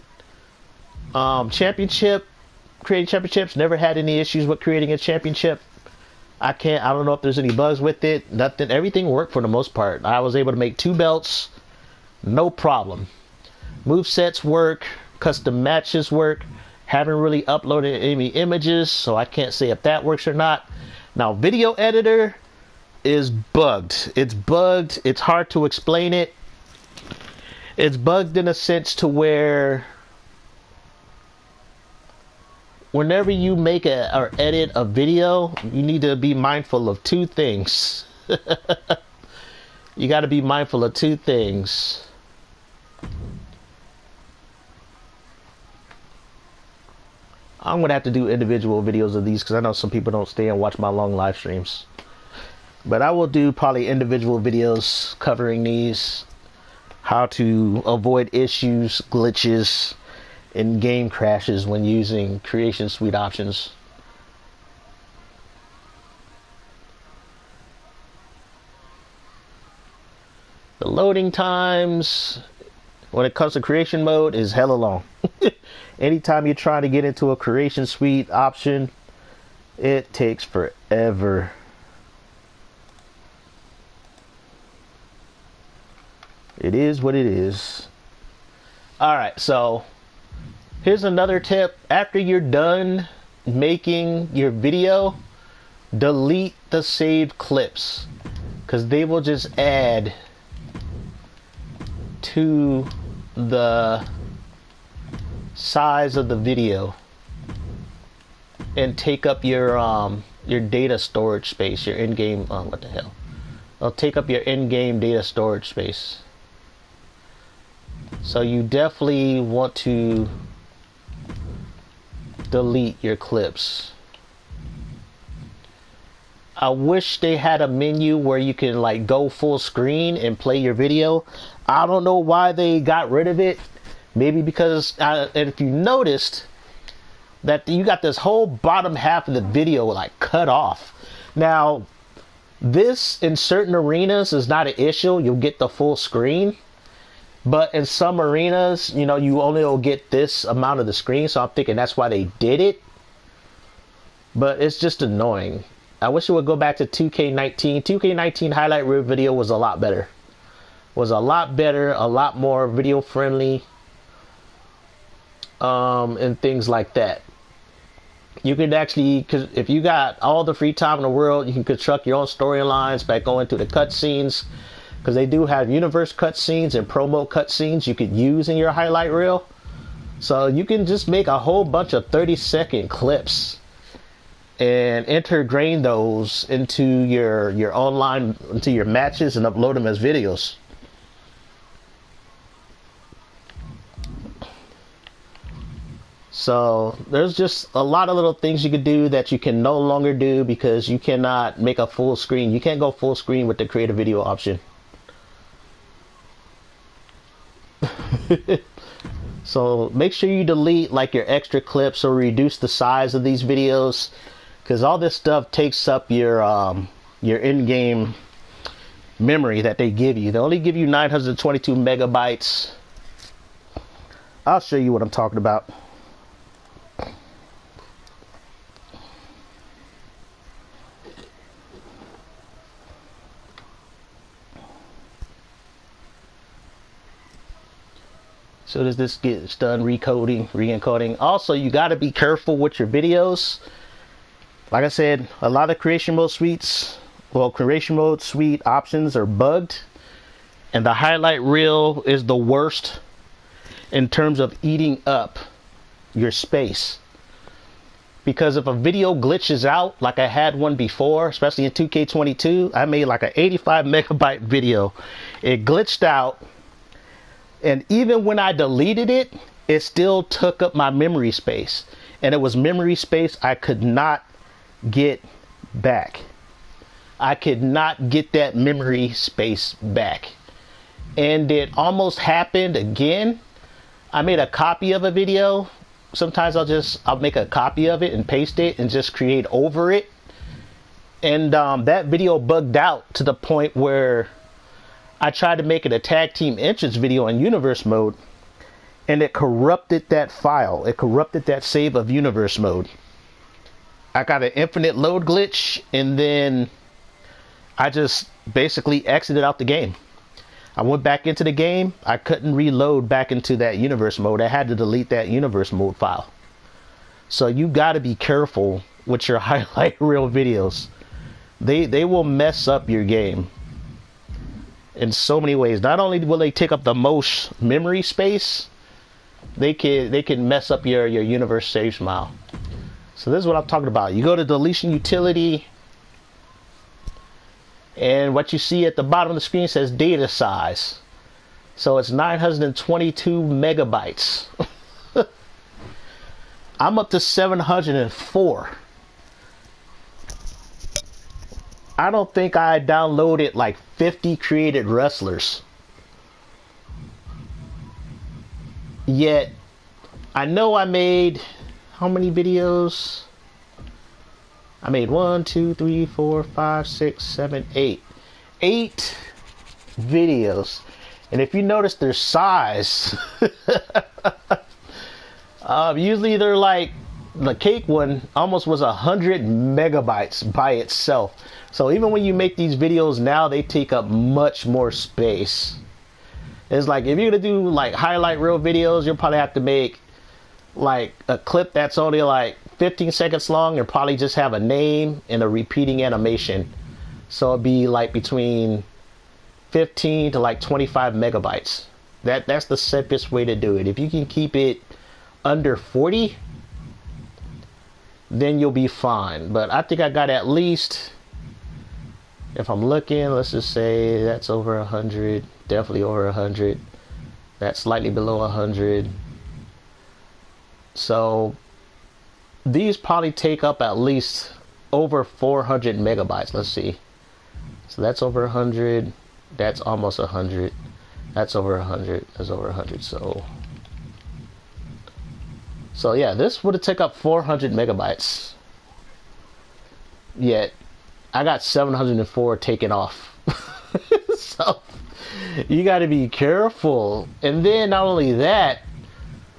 Creating championships, never had any issues with creating a championship. I don't know if there's any bugs with it. Nothing. Everything worked for the most part. I was able to make 2 belts, no problem. Movesets work, custom matches work. Haven't really uploaded any images, so I can't say if that works or not. Now, video editor is bugged. It's bugged. It's hard to explain it. It's bugged in a sense to where whenever you make or edit a video, you need to be mindful of 2 things. You got to be mindful of 2 things. I'm going to have to do individual videos of these because I know some people don't stay and watch my long live streams. But I will do probably individual videos covering these. How to avoid issues, glitches, and game crashes when using Creation Suite options. The loading times when it comes to creation mode is hella long. Anytime you're trying to get into a Creation Suite option, it takes forever. It is what it is. Alright, so here's another tip. After you're done making your video, delete the saved clips, because they will just add to the size of the video. and take up your data storage space, your in-game, what the hell? It'll take up your in-game data storage space. So you definitely want to delete your clips. I wish they had a menu where you can like go full screen and play your video. I don't know why they got rid of it. Maybe because, and if you noticed, that you got this whole bottom half of the video like cut off. Now, this in certain arenas is not an issue. You'll get the full screen. But in some arenas, you know, you only will get this amount of the screen. So I'm thinking that's why they did it. But it's just annoying. I wish it would go back to 2K19. 2K19 highlight reel video was a lot better. Was a lot better, a lot more video friendly. And things like that. You could actually, cause if you got all the free time in the world, you can construct your own storylines by going through the cutscenes. Because they do have universe cutscenes and promo cutscenes you could use in your highlight reel. So you can just make a whole bunch of 30-second clips and integrate those into your online, into your matches, and upload them as videos. So there's just a lot of little things you could do that you can no longer do because you cannot make a full screen. You can't go full screen with the create a video option. So make sure you delete like your extra clips or reduce the size of these videos, because all this stuff takes up your in-game memory that they give you. They only give you 922 megabytes. I'll show you what I'm talking about. So as this gets done recoding, re-encoding. Also, you got to be careful with your videos. Like I said, a lot of creation mode suites, well, creation mode suite options are bugged. And the highlight reel is the worst in terms of eating up your space. Because if a video glitches out, like I had one before, especially in 2K22, I made like an 85 megabyte video. It glitched out. And even when I deleted it, it still took up my memory space. And it was memory space I could not get back. I could not get that memory space back. And it almost happened again. I made a copy of a video. Sometimes I'll make a copy of it and paste it and just create over it. And that video bugged out to the point where I tried to make it a tag team entrance video in universe mode, and it corrupted that file. It corrupted that save of universe mode. I got an infinite load glitch, and then I just basically exited out the game. I went back into the game. I couldn't reload back into that universe mode. I had to delete that universe mode file. So you got to be careful with your highlight reel videos. They will mess up your game in so many ways. Not only will they take up the most memory space, they can mess up your universe save file. So this is what I'm talking about. You go to deletion utility, and what you see at the bottom of the screen says data size. So it's 922 megabytes. I'm up to 704. I don't think I downloaded like 50 created wrestlers. Yet, I know I made, how many videos? I made 1, 2, 3, 4, 5, 6, 7, 8. 8 videos. And if you notice their size, usually they're like, the cake one almost was 100 megabytes by itself. So even when you make these videos now, they take up much more space. It's like if you're gonna do like highlight reel videos, you'll probably have to make like a clip that's only like 15 seconds long and probably just have a name and a repeating animation. So it'd be like between 15 to like 25 megabytes. That's the simplest way to do it. If you can keep it under 40, then you'll be fine. But I think I got at least, if I'm looking, let's just say that's over 100, definitely over 100. That's slightly below 100. So these probably take up at least over 400 megabytes. Let's see. So that's over 100. That's almost 100. That's over 100. That's over 100. So yeah, this would have taken up 400 megabytes. Yet I got 704 taken off. So you got to be careful. And then not only that,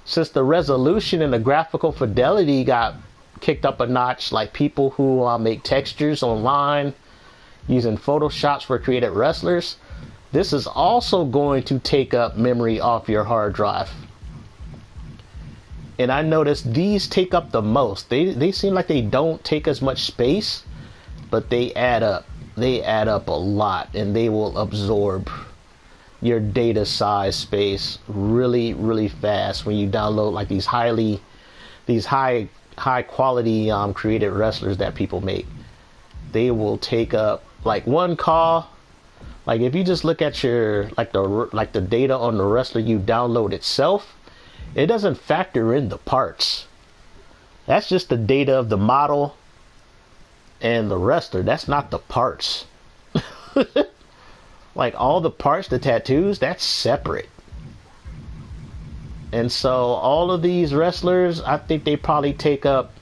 since the resolution and the graphical fidelity got kicked up a notch, like people who make textures online using Photoshops for created wrestlers, this is also going to take up memory off your hard drive. And I noticed these take up the most. They seem like they don't take as much space, but they add up. They add up a lot, and they will absorb your data size space really, really fast when you download like these high quality created wrestlers that people make. They will take up like one call. Like if you just look at your like the data on the wrestler you download itself, it doesn't factor in the parts. That's just the data of the model and the wrestler. That's not the parts. Like all the parts, the tattoos, that's separate. And so all of these wrestlers, I think they probably take up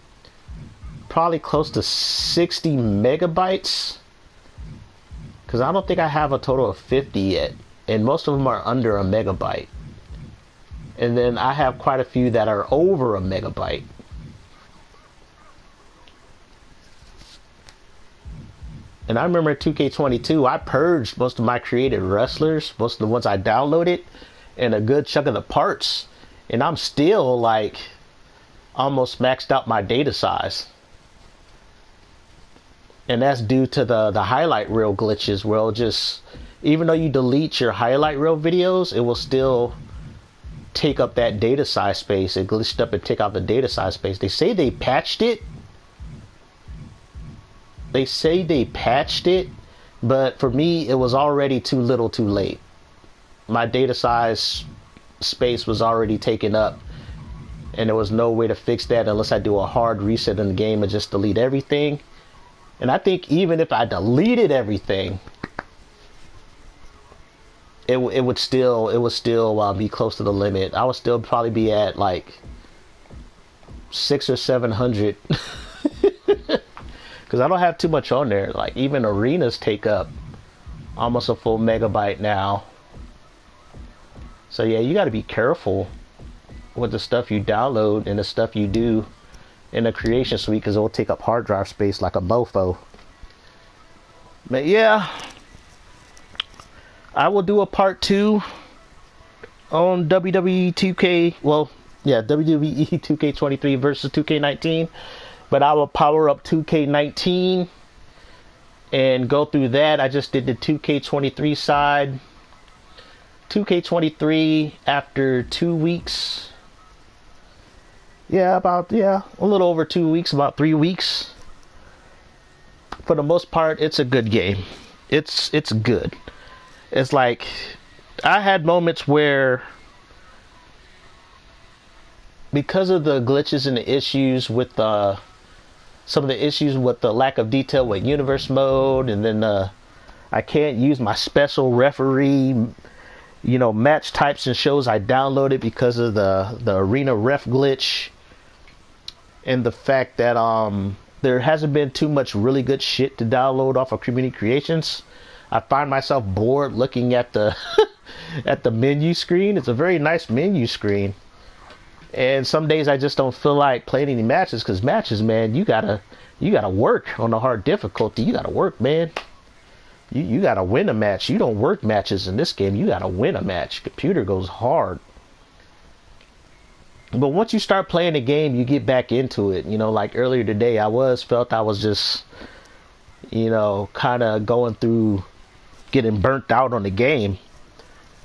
probably close to 60 megabytes. Because I don't think I have a total of 50 yet. And most of them are under a megabyte. And then I have quite a few that are over a megabyte. And I remember 2K22, I purged most of my created wrestlers, most of the ones I downloaded, and a good chunk of the parts. And I'm still like almost maxed out my data size. And that's due to the highlight reel glitches where it'll just, even though you delete your highlight reel videos, it will still take up that data size space. It glitched up and take out the data size space. They say they patched it. But for me, it was already too little too late. My data size space was already taken up, and there was no way to fix that unless I do a hard reset in the game and just delete everything. And I think even if I deleted everything, it would still be close to the limit. I would still probably be at like 600 or 700. Because I don't have too much on there. Like even arenas take up almost a full megabyte now. So yeah, you got to be careful with the stuff you download and the stuff you do in the creation suite, because it will take up hard drive space like a mofo. But yeah, I will do a part 2 on WWE 2K. Well, yeah, WWE 2K23 versus 2K19. But I will power up 2K19 and go through that. I just did the 2K23 side. 2K23 after 2 weeks. Yeah, a little over 2 weeks, about 3 weeks. For the most part, it's a good game. It's good. It's like, I had moments where, because of the glitches and the issues with some of the issues with the lack of detail with universe mode, and then I can't use my special referee, match types and shows I downloaded because of the arena ref glitch, and the fact that there hasn't been too much really good shit to download off of Community Creations. I find myself bored looking at the at the menu screen. It's a very nice menu screen. And some days I just don't feel like playing any matches, because matches, man, you gotta work on the hard difficulty. You gotta work, man. You gotta win a match. You don't work matches in this game. You gotta win a match. Computer goes hard. But once you start playing the game, you get back into it. Like earlier today, I felt I was just, kind of going through, getting burnt out on the game.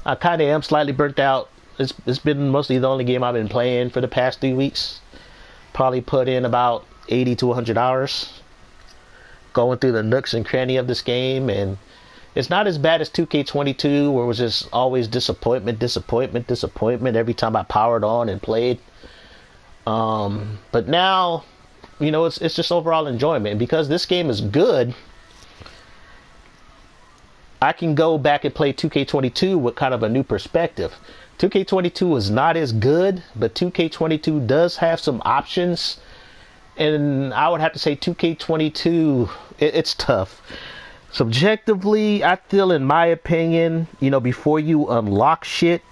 I kind of am slightly burnt out. It's been mostly the only game I've been playing for the past 3 weeks. Probably put in about 80 to 100 hours going through the nooks and cranny of this game, and it's not as bad as 2K22, where it was just always disappointment every time I powered on and played. But now, you know, it's just overall enjoyment. And because this game is good, I can go back and play 2K22 with kind of a new perspective. 2K22 is not as good, but 2K22 does have some options. And I would have to say 2K22, it's tough. Subjectively, I feel, in my opinion, you know, before you unlock shit,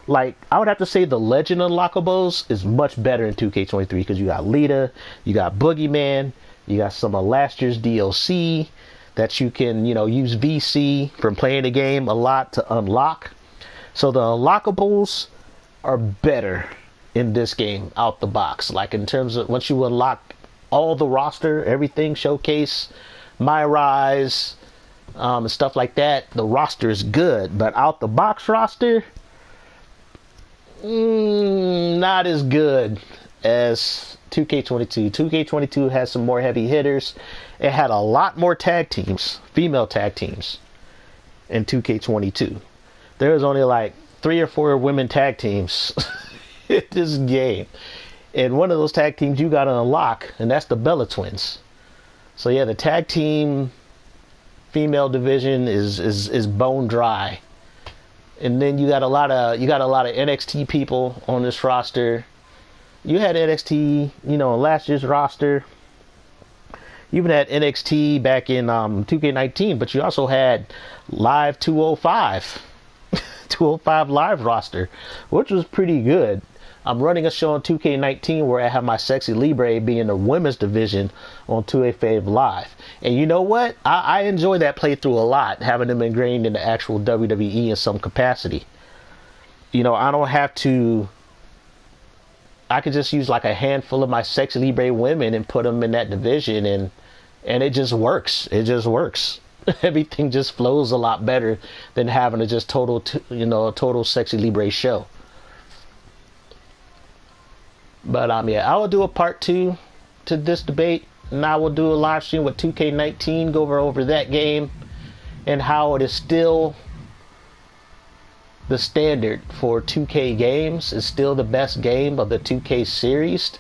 like, I would have to say the Legend unlockables is much better in 2K23 because you got Lita, you got Boogeyman, you got some of last year's DLC that you can, you know, use VC from playing the game a lot to unlock. So the unlockables are better in this game out the box. Like, in terms of once you unlock all the roster, everything, Showcase, My Rise, and stuff like that, the roster is good. But out the box roster, not as good as 2K22. 2K22 has some more heavy hitters. It had a lot more tag teams, female tag teams, in 2K22. There was only like 3 or 4 women tag teams in this game. And one of those tag teams you got to unlock, and that's the Bella Twins. So yeah, the tag team female division is bone dry. And then you got a lot of NXT people on this roster. You had NXT, you know, on last year's roster. You even had NXT back in 2K19, but you also had Live 205. 205 Live roster, which was pretty good. I'm running a show on 2K19 where I have my Sexy Libre be in the women's division on 205 Live. And you know what? I enjoy that playthrough a lot, having them ingrained in the actual WWE in some capacity. You know, I don't have to... I could just use like a handful of my Sexy Libre women and put them in that division, and it just works. It just works. Everything just flows a lot better than having a just total Sexy Libre show. But yeah, I will do a part 2 to this debate, and I will do a live stream with 2K19, go over that game and how it is still the standard for 2K games. It's still the best game of the 2K series.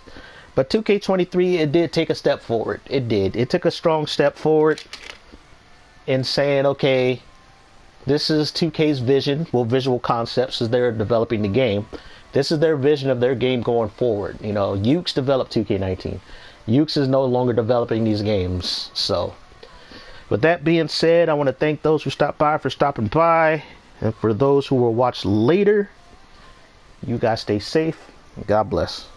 But 2K23, it did take a step forward. It did. It took a strong step forward in saying, okay, this is 2K's vision, well, visual concepts as they're developing the game. This is their vision of their game going forward. You know, Ukes developed 2K19. Ukes is no longer developing these games. So, with that being said, I want to thank those who stopped by for stopping by. And for those who will watch later, you guys stay safe. God bless.